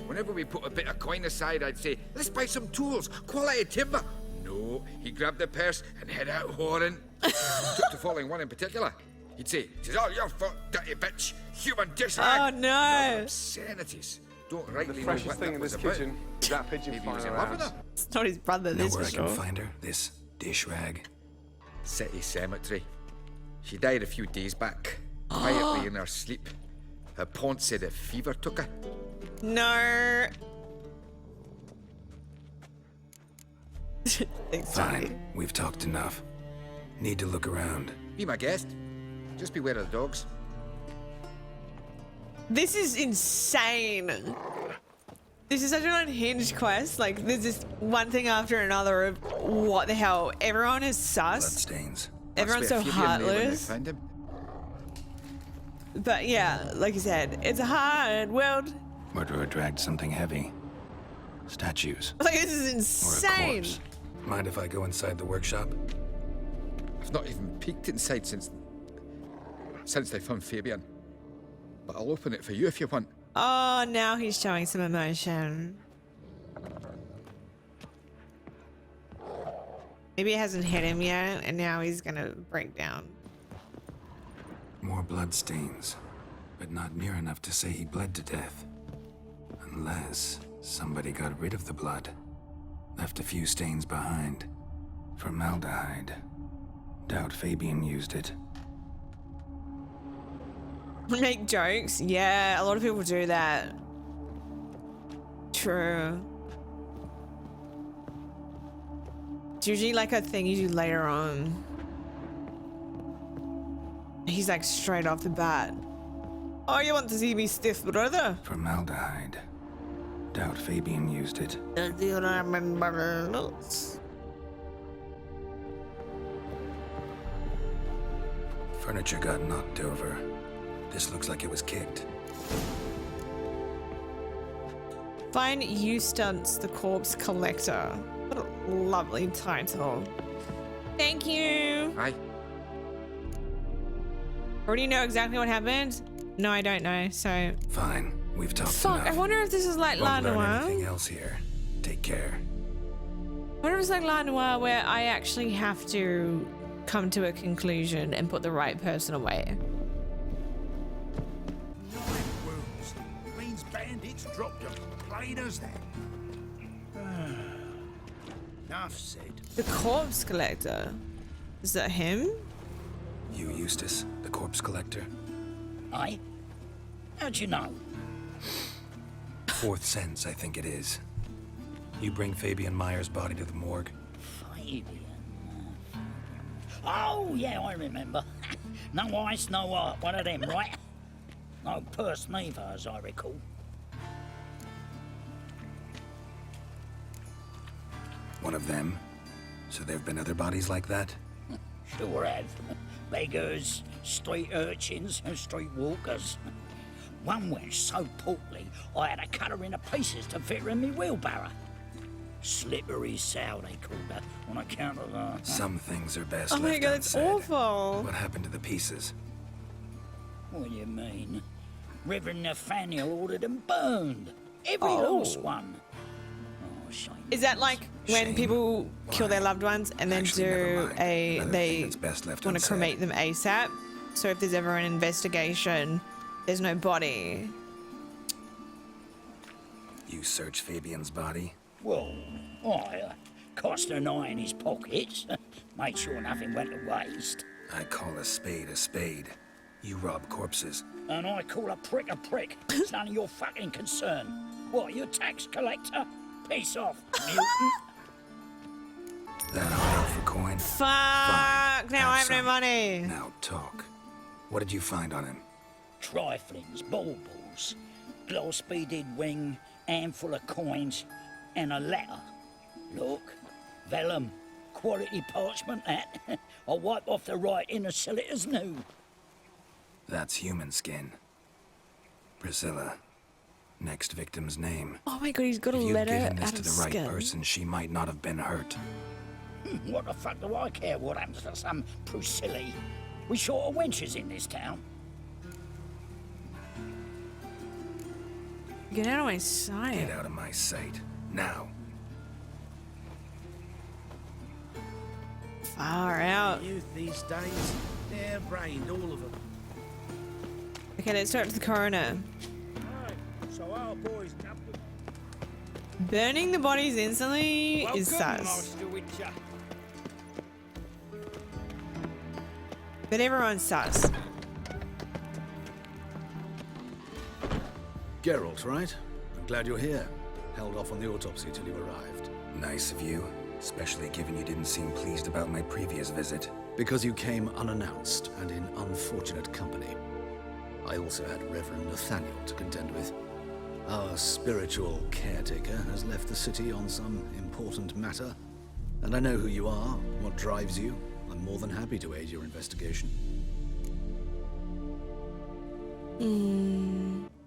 Whenever we put a bit of coin aside, I'd say, let's buy some tools, quality timber. No, he grabbed the purse and head out whoring. Took to following one in particular. He'd say, "'Tis all your fault, dirty bitch, human dish rag." Oh no! Obscenities. Don't rightly The know freshest what thing that in was this about. kitchen is that pigeon Maybe he was flying in love with around. her. It's not his brother, Know this where for I can sure. find her? This dish rag? City cemetery. She died a few days back, quietly in her sleep. Her Pont said the fever took her. No. Fine, we've talked enough. Need to look around. Be my guest. Just beware of the dogs. This is insane. This is such an unhinged quest. Like, there's just one thing after another of what the hell. Everyone is sus. Bloodstains. Everyone's so heartless. But yeah, like you said, it's a hard world. Murderer dragged something heavy. Statues. Like, this is Or a insane. corpse. Mind if I go inside the workshop? I've not even peeked inside since they found Fabian. But I'll open it for you if you want. Oh, now he's showing some emotion. Maybe it hasn't hit him yet, and now he's gonna break down. More bloodstains, but not near enough to say he bled to death. Unless somebody got rid of the blood. Left a few stains behind. Formaldehyde. Doubt Fabian used it. Make jokes? Yeah, a lot of people do that. True. It's usually like a thing you do later on. He's like straight off the bat. Oh, you want to see me stiff, brother? Formaldehyde. Doubt Fabian used it. Furniture got knocked over. This looks like it was kicked. Find Eustace the Corpse Collector. What a lovely title. Thank you. Hi. Already know exactly what happened? No, I don't know, so... Fine, we've talked Fuck, enough. I wonder if this is like La Won't learn Noire. anything else here. Take care. I wonder if it's like La Noire where I actually have to come to a conclusion and put the right person away. Wounds. Means bandits dropped them. Plain as that. Enough said. The Corpse Collector. Is that him? You, Eustace, the corpse collector? Aye? How'd you know? Fourth sense, I think it is. You bring Fabian Meyer's body to the morgue. Fabian. Oh, yeah, I remember. No ice, no art. One of them, right? No purse neither, as I recall. One of them? So there have been other bodies like that? Sure have. Beggars, street urchins, and street walkers. One went so portly, I had to cut her into pieces to fit her in me wheelbarrow. Slippery sow, they called her, on account of her. Some things are best Oh my left god, it's unsaid. awful. What happened to the pieces? What do you mean? Reverend Nathaniel ordered them burned. Every Oh. last one. Oh, shame. Is that like when people kill their loved ones and then they best left want to unsaid. cremate them ASAP? So if there's ever an investigation, there's no body. You search Fabian's body? Well, I cost an eye in his pockets. Made sure nothing went to waste. I call a spade a spade. You rob corpses. And I call a prick a prick. It's none of your fucking concern. What, you a tax collector? Piss off, mutant. That all out for coin? Fuck! Now I have no money. Now talk. What did you find on him? Triflings, baubles, gloss-beaded ring, handful of coins, and a letter. Look, vellum, quality parchment that. I'll wipe off the writing and sell it as new. That's human skin. Priscilla. Next victim's name. Oh my god, he's got a If you'd letter given this out to of the right skin. person, she might not have been hurt. What the fuck do I care what happens to some Priscilla? We short of wenches in this town. Get out of my sight. Get out of my sight. Now. Far out. Youth these days, they're brained, all of them. Okay, let's start with the coroner. So our boys captain. Burning the bodies instantly is sus. But everyone's sus. Geralt, right? I'm glad you're here. Held off on the autopsy till you arrived. Nice of you, especially given you didn't seem pleased about my previous visit. Because you came unannounced and in unfortunate company. I also had Reverend Nathaniel to contend with. Our spiritual caretaker has left the city on some important matter, and I know who you are, what drives you. I'm more than happy to aid your investigation.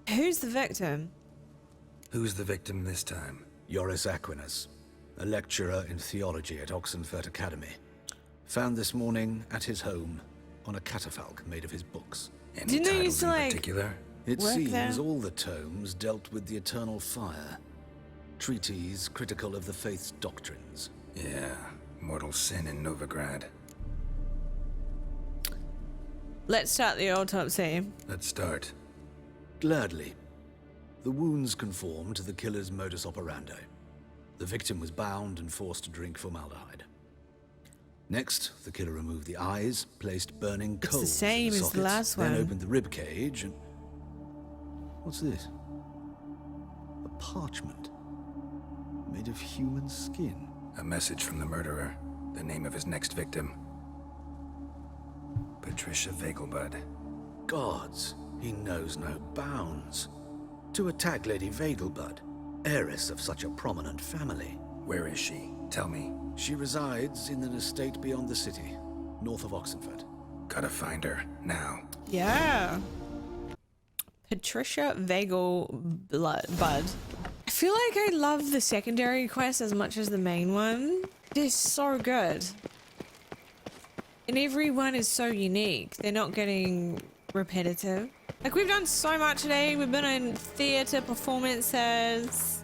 Who's the victim? Who's the victim this time? Joris Aquinas, a lecturer in theology at Oxenfurt Academy. Found this morning at his home on a catafalque made of his books. Any Didn't they titles used to, in like, particular? It work seems there? all the tomes dealt with the eternal fire. Treatises critical of the faith's doctrines. Yeah, mortal sin in Novigrad. Let's start the autopsy. Let's start. Gladly. The wounds conform to the killer's modus operandi. The victim was bound and forced to drink formaldehyde. Next, the killer removed the eyes, placed burning It's coals the same in the as the sockets, last then one. opened the rib cage and... What's this? A parchment. Made of human skin. A message from the murderer. The name of his next victim. Patricia Vegelbud. Gods, he knows no bounds. To attack Lady Vegelbud, heiress of such a prominent family. Where is she? Tell me. She resides in an estate beyond the city, north of Oxenfurt. Gotta find her, now. Yeah. Patricia Vegelbud. I feel like I love the secondary quest as much as the main one. They're so good. And every one is so unique. They're not getting repetitive. Like, we've done so much today. We've been in theatre performances.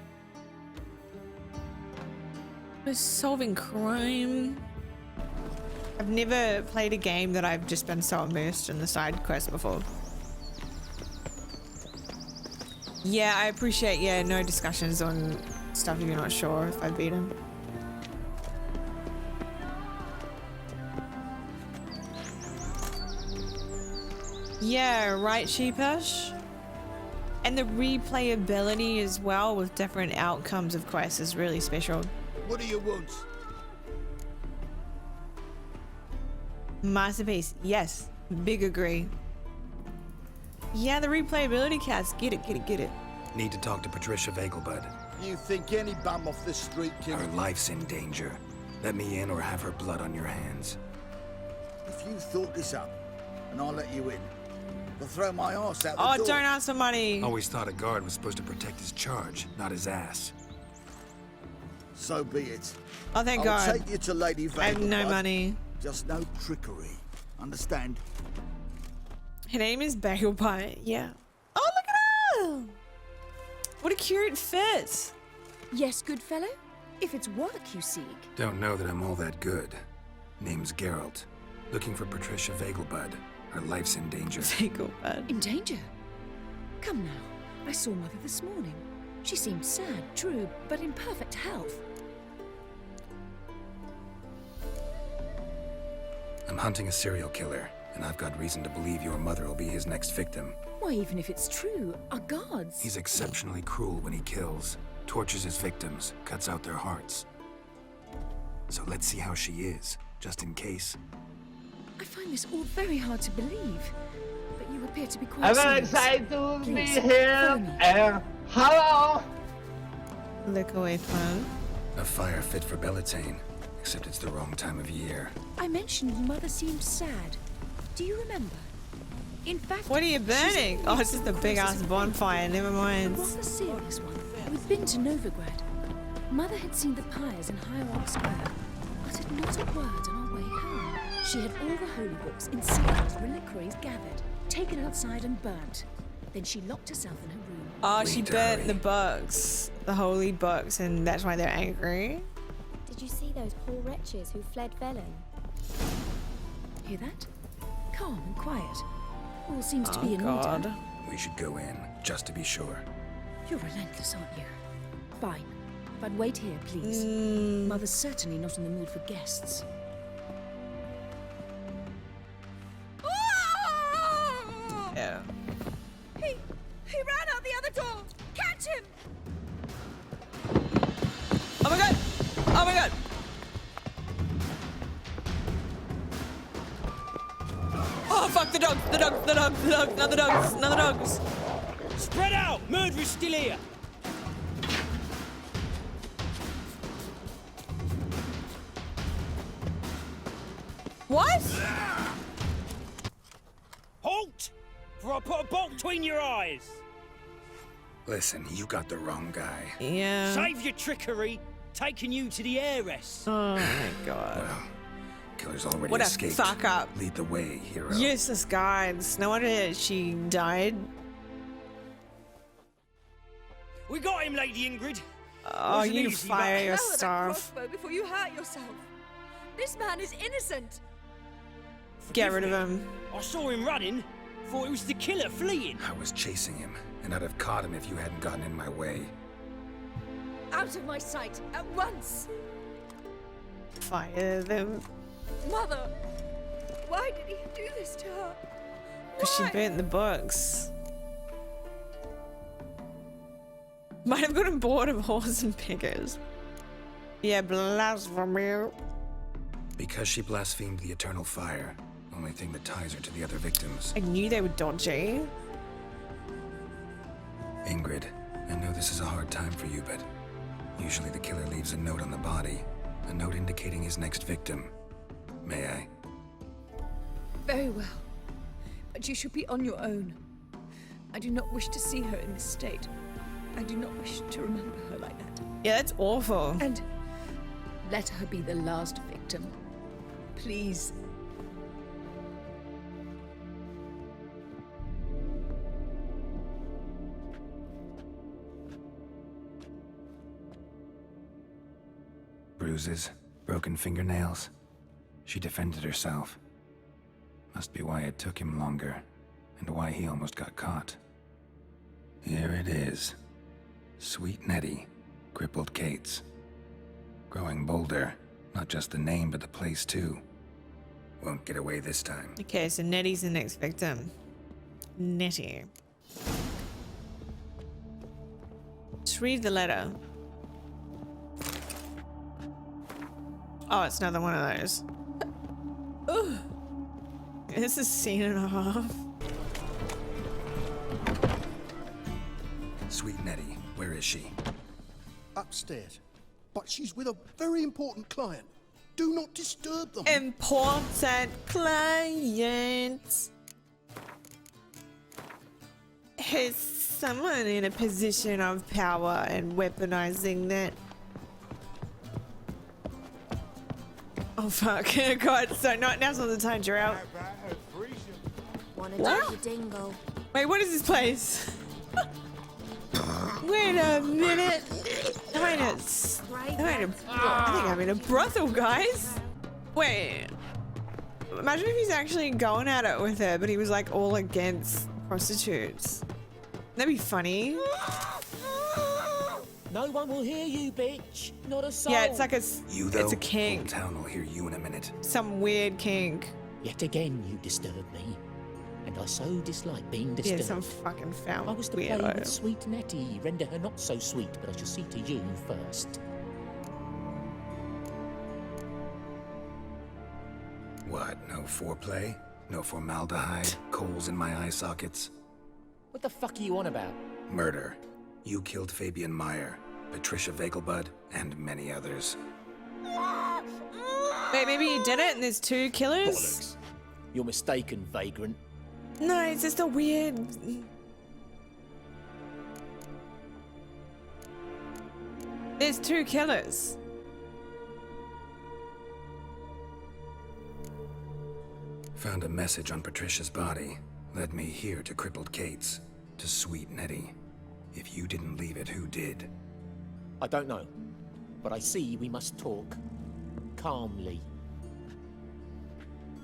We're solving crime. I've never played a game that I've just been so immersed in the side quest before. Yeah, I appreciate, no discussions on stuff if you're not sure if I beat him. Yeah, right, Sheepish? And the replayability as well with different outcomes of quests is really special. What do you want? Masterpiece, yes. Big agree. Yeah, the replayability cast. Get it. Need to talk to Patricia Vegelbud. You think any bum off the street can... Her life's in danger. Let me in or have her blood on your hands. If you thought this up, and I'll let you in, I'll throw my arse out the Oh, door. don't ask for money. Always thought a guard was supposed to protect his charge, not his ass. So be it. Oh, thank I'll God. take you to Lady Vegelbud. I have no money. Just no trickery. Understand? Her name is Bagel Pie. Yeah. Oh, look at her! What a cute fit. Yes, good fellow? If it's work you seek. Don't know that I'm all that good. Name's Geralt. Looking for Patricia Vegelbud. Her life's in danger. Vegelbud. In danger? Come now. I saw Mother this morning. She seemed sad, true, but in perfect health. I'm hunting a serial killer, and I've got reason to believe your mother will be his next victim. Why, even if it's true, our guards... He's exceptionally cruel when he kills, tortures his victims, cuts out their hearts. So let's see how she is, just in case. I find this all very hard to believe, but you appear to be quite I'm very serious. excited to be Please, here. follow me. Hello. Look away from. A fire fit for Bellatane, except it's the wrong time of year. I mentioned Mother seemed sad. Do you remember? In fact, What are you burning? Oh, it's just a big ass bonfire. Never mind. It was a serious one. We'd been to Novigrad. Mother had seen the pyres in Hierarch Square, uttered not a word on our way home. She had all the holy books in seals, reliquaries gathered, taken outside and burnt. Then she locked herself in her room. Oh, she burnt the books, the holy books, and that's why they're angry. Did you see those poor wretches who fled Velen? Hear that? Calm and quiet. All seems to Oh, be in God. order. We should go in, just to be sure. You're relentless, aren't you? Fine. But wait here, please. Mother's certainly not in the mood for guests. Yeah. He ran out the other door! the dogs, the dogs, the dogs, the dogs, not the dogs, not the dogs. Spread out! Murderer's still here! What? Halt! For I put a bolt between your eyes! Listen, you got the wrong guy. Yeah. Save your trickery! Taking you to the heiress! Oh my god. Well, killer's already What a escaped. fuck up. Lead the way, hero. Useless guides. No wonder she died. We got him, Lady Ingrid. Oh, Wasn't you easy, fire but- your Throw that staff. crossbow before you hurt yourself. This man is innocent. Get rid of him. I saw him running. Thought it was the killer fleeing. I was chasing him, and I'd have caught him if you hadn't gotten in my way. Out of my sight, at once. Fire them. Mother, why did he do this to her? Because she burnt the books. Might have gotten bored of horse and pickers. Yeah, blasphemy. Because she blasphemed the eternal fire. Only thing that ties her to the other victims. I knew they were dodgy. Ingrid, I know this is a hard time for you, but usually the killer leaves a note on the body. A note indicating his next victim. May I? Very well. But you should be on your own. I do not wish to see her in this state. I do not wish to remember her like that. Yeah, that's awful. And let her be the last victim. Please. Bruises, broken fingernails. She defended herself. Must be why it took him longer, and why he almost got caught. Here it is. Sweet Nettie, crippled Kate's. Growing bolder, not just the name, but the place too. Won't get away this time. Okay, so Nettie's the next victim. Nettie. Let's read the letter. Oh, it's another one of those. Ugh. This is a scene and a half. Sweet Nettie, where is she? Upstairs. But she's with a very important client. Do not disturb them. Important clients. Is someone in a position of power and weaponizing that? Oh fuck, God, so now's not the time, Geralt. Wanna What? take your dingo? Wait, what is this place? Wait a minute. I think I'm in a brothel, guys. Wait. Imagine if he's actually going at it with her, but he was like all against prostitutes. That'd be funny. No one will hear you, bitch. Not a soul. Yeah, it's like a, You though, it's a kink. Old Town will hear you in a minute. Some weird kink. Yet again, you disturb me. And I so dislike being Yeah, disturbed. some fucking foul I was to play weirdo. with sweet Nettie, render her not so sweet, but I shall see to you first. What, no foreplay? No formaldehyde? Coals in my eye sockets? What the fuck are you on about? Murder. You killed Fabian Meyer, Patricia Vegelbud, and many others. Wait, maybe you did it and there's two killers? Bollocks. You're mistaken, vagrant. No, it's just a weird... There's two killers. Found a message on Patricia's body. Led me here to crippled Kate's. To sweet Nettie. If you didn't leave it, who did? I don't know. But I see we must talk. Calmly.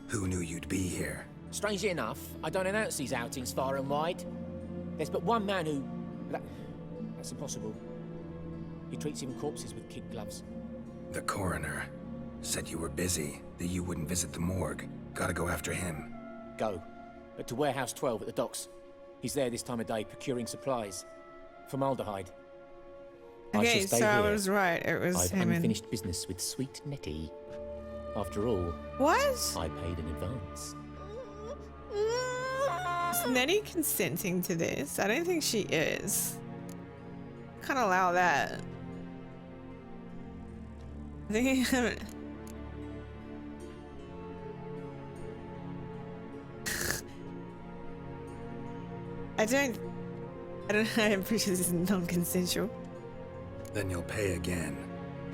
Who knew you'd be here? Strangely enough, I don't announce these outings far and wide. There's but one man who... That's impossible. He treats even corpses with kid gloves. The coroner. Said you were busy, that you wouldn't visit the morgue. Gotta go after him. Go. But to Warehouse 12 at the docks. He's there this time of day, procuring supplies. Formaldehyde. Okay, so I was right. It was I've him and... unfinished business with sweet Nettie. After all... What? I paid in advance. Is Nettie consenting to this? I don't think she is. Can't allow that. I think I don't know. I'm pretty sure this is non-consensual. Then you'll pay again.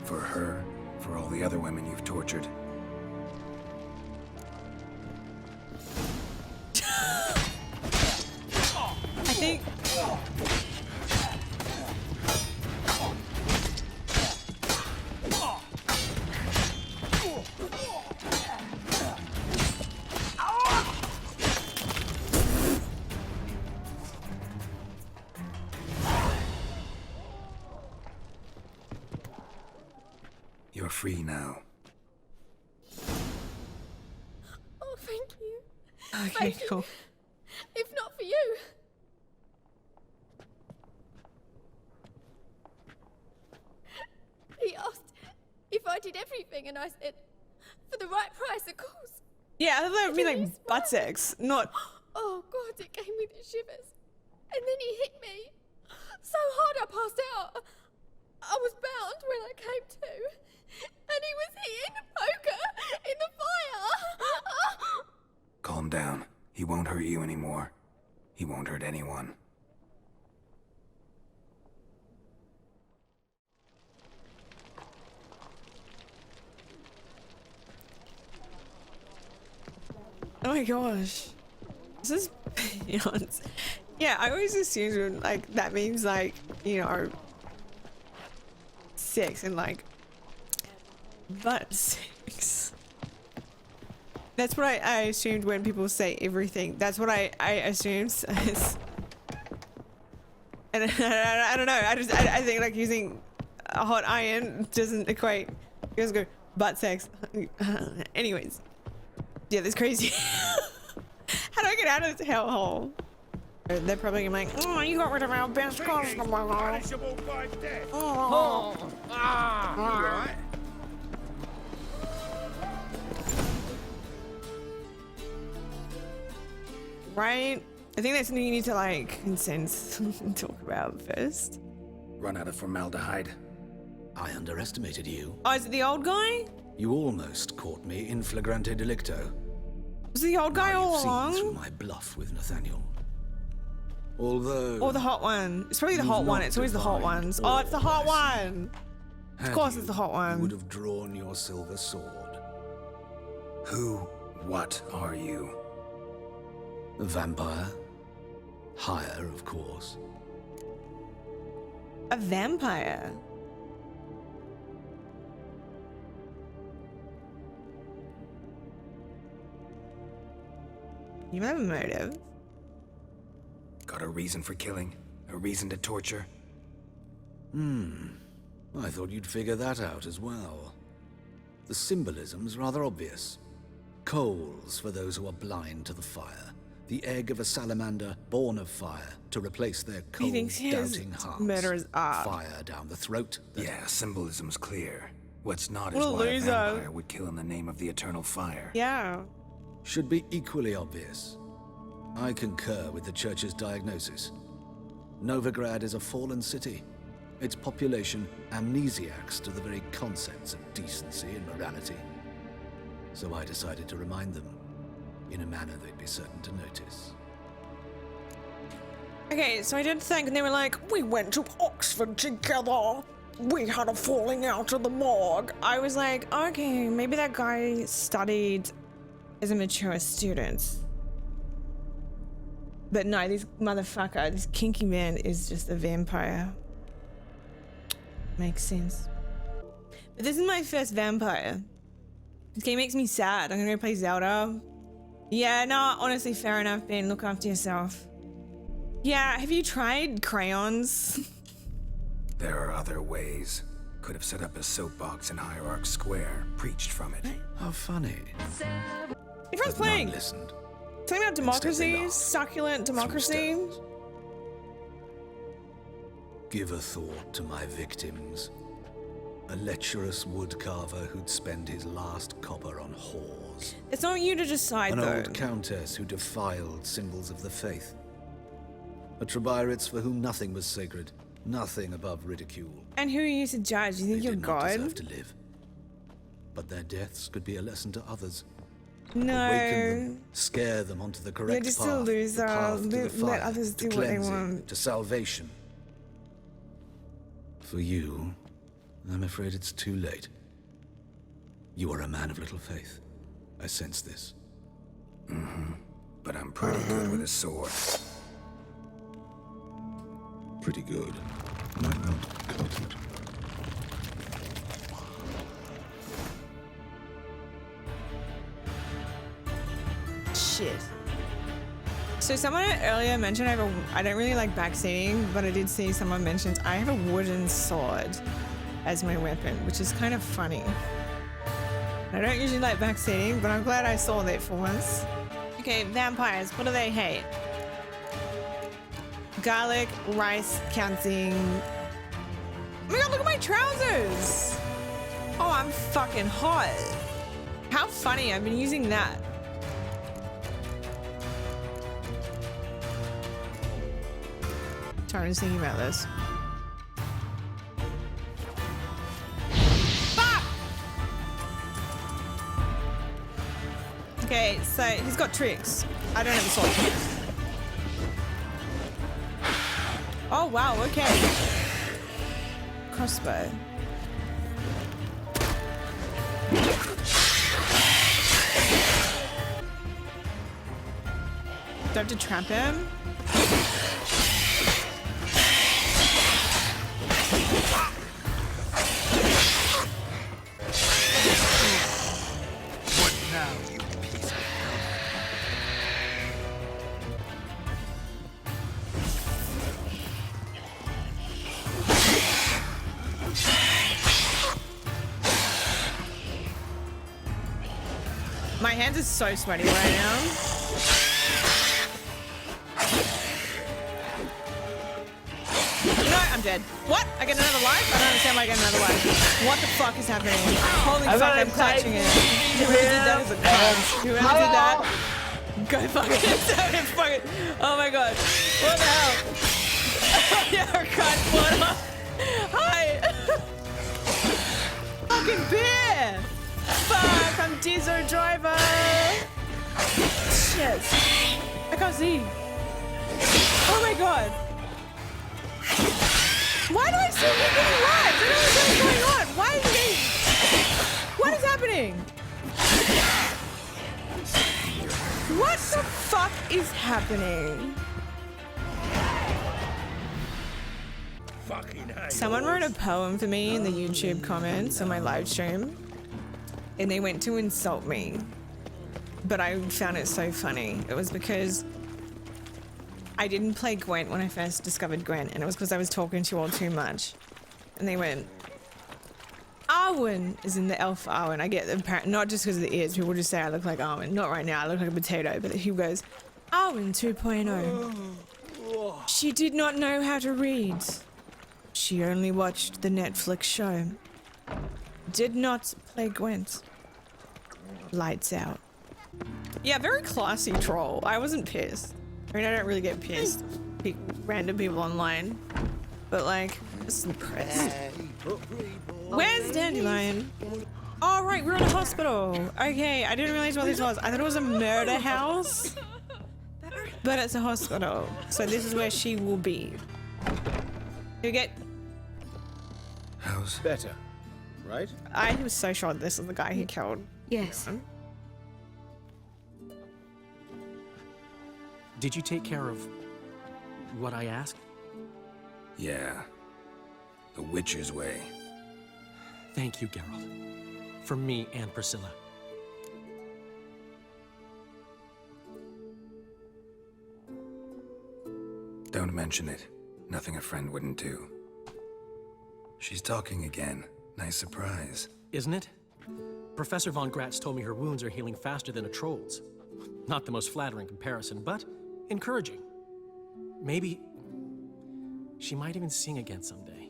For her, for all the other women you've tortured. I think... You're free now. Oh, thank you. Okay, Thank you. cool. If not for you. He asked if I did everything, and I said, for the right price, of course. Yeah, I thought that would be like butt sex, not... Oh, God, it gave me the shivers. And then he hit me. So hard I passed out. I was bound when I came to. And he was here in the poker, in the fire. Calm down. He won't hurt you anymore. He won't hurt anyone. Oh my gosh. This is beyond. Yeah, I always assumed like that means like, you know, sex and like butt sex. That's what I assumed when people say everything. That's what I assumed. And I don't know. I think like using a hot iron doesn't equate. You guys go butt sex. Anyways, yeah, that's crazy. How do I get out of this hellhole? They're probably gonna be like, oh, you got rid of our best customer. Punishable by death. Oh. Right. Right? I think that's something you need to like consent and talk about first. Run out of formaldehyde. I underestimated you. Oh, is it the old guy? You almost caught me in flagrante delicto. Was it the old guy all You've seen along? through my bluff with Nathaniel. Although... Or the hot one. It's probably the you've hot one. not It's always the hot divined ones. all Oh, it's the hot I see. one. Of Had course you, it's the hot one. You would have drawn your silver sword. Who, what are you? A vampire. Higher, of course. A vampire? You have a motive. Got a reason for killing? A reason to torture? I thought you'd figure that out as well. The symbolism's rather obvious. Coals for those who are blind to the fire. The egg of a salamander born of fire to replace their cold, thinks his doubting hearts. murderer's art. Fire down the throat. Yeah, symbolism's clear. What's not What is a why a loser. vampire would kill in the name of the eternal fire. Yeah. Should be equally obvious. I concur with the Church's diagnosis. Novigrad is a fallen city. Its population amnesiacs to the very concepts of decency and morality. So I decided to remind them, in a manner they'd be certain to notice. Okay, so I did think, and they were like, we went to Oxford together. We had a falling out of the morgue. I was like, okay, maybe that guy studied as a mature student. But no, this motherfucker, this kinky man is just a vampire. Makes sense. But this is my first vampire. This game makes me sad. I'm gonna go play Zelda. Yeah, no, honestly, fair enough, Ben. Look after yourself. Yeah, have you tried crayons? There are other ways. Could have set up a soapbox in Hierarch Square, preached from it. How funny. Everyone's playing. Listened. Something about democracy, succulent democracy. Give a thought to my victims. A lecherous woodcarver who'd spend his last copper on whores. It's not you to decide, An though. old countess who defiled symbols of the faith. A Trebirates for whom nothing was sacred, nothing above ridicule. And who are you to judge? You think you're Not God? deserve to live. But their deaths could be a lesson to others. No. Awaken them, scare them onto the correct You're just path. a loser. The path to the Let fire, others to do what they cleansing, want. to salvation. For you, I'm afraid it's too late. You are a man of little faith. I sense this. Mm-hmm. But I'm pretty good with a sword. Pretty good. Might not cut it. Shit. So someone earlier mentioned I don't really like backseating, but I did see someone mentioned I have a wooden sword as my weapon, which is kind of funny. I don't usually like backseating, but I'm glad I saw that for once. Okay, vampires, what do they hate? Garlic, rice, counting. Oh my god, look at my trousers! Oh, I'm fucking hot. How funny, I've been using that. Sorry, I was thinking about this. Fuck! Okay, so he's got tricks. I don't have a sword. Oh wow, okay. Crossbow. Do I have to trap him? What now, you piece of hell? My hands are so sweaty right now. No, I'm dead. What? I get another life? I don't understand why I get another life. What the fuck is happening? Holy fuck, I'm clutching it. Whoever did that is a cunt. Whoever did that, go fuck it. Fuck it. Oh my god. What the hell? You're a cunt. What up? Hi. Fucking beer. Fuck, I'm diesel driver. Shit. I can't see. Oh my god. Why do I still get getting lives? I don't know what's going on. Why is it getting... What is happening? What the fuck is happening? Fucking hell. Someone wrote a poem for me in the YouTube comments on my live stream, and they went to insult me, but I found it so funny. It was because I didn't play Gwent when I first discovered Gwent, and it was because I was talking to you all too much. And they went, Arwen is in the elf Arwen. I get the not just because of the ears. People just say I look like Arwen. Not right now, I look like a potato. But he goes, Arwen 2.0. She did not know how to read. She only watched the Netflix show. Did not play Gwent. Lights out. Yeah, very classy troll. I wasn't pissed. I mean, I don't really get pissed. Random people online. But like, just impressed. Where's Dandelion? Oh, right, we're in a hospital. Okay, I didn't realize what this was. I thought it was a murder house. But it's a hospital. So this is where she will be. You get... How's better, right? I was so sure this is the guy he killed. Yes. Did you take care of what I asked? Yeah. The Witcher's way. Thank you, Geralt. For me and Priscilla. Don't mention it. Nothing a friend wouldn't do. She's talking again. Nice surprise. Isn't it? Professor von Gratz told me her wounds are healing faster than a troll's. Not the most flattering comparison, but encouraging. Maybe she might even sing again someday.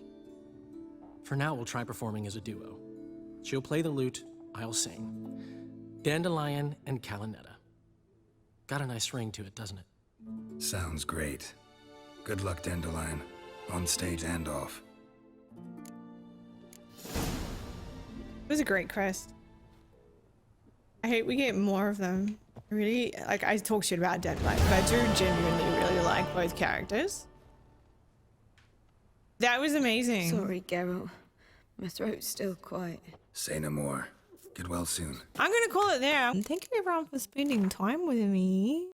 For now, we'll try performing as a duo. She'll play the lute, I'll sing. Dandelion and Calinetta. Got a nice ring to it, doesn't it? Sounds great. Good luck, Dandelion. On stage and off. It was a great quest. I hope we get more of them. Really, like, I talk shit about Dandelion, but I do genuinely really like both characters. That was amazing. Sorry, Geralt. My throat's still quiet. Say no more. Get well soon. I'm gonna call it there. Thank you everyone for spending time with me.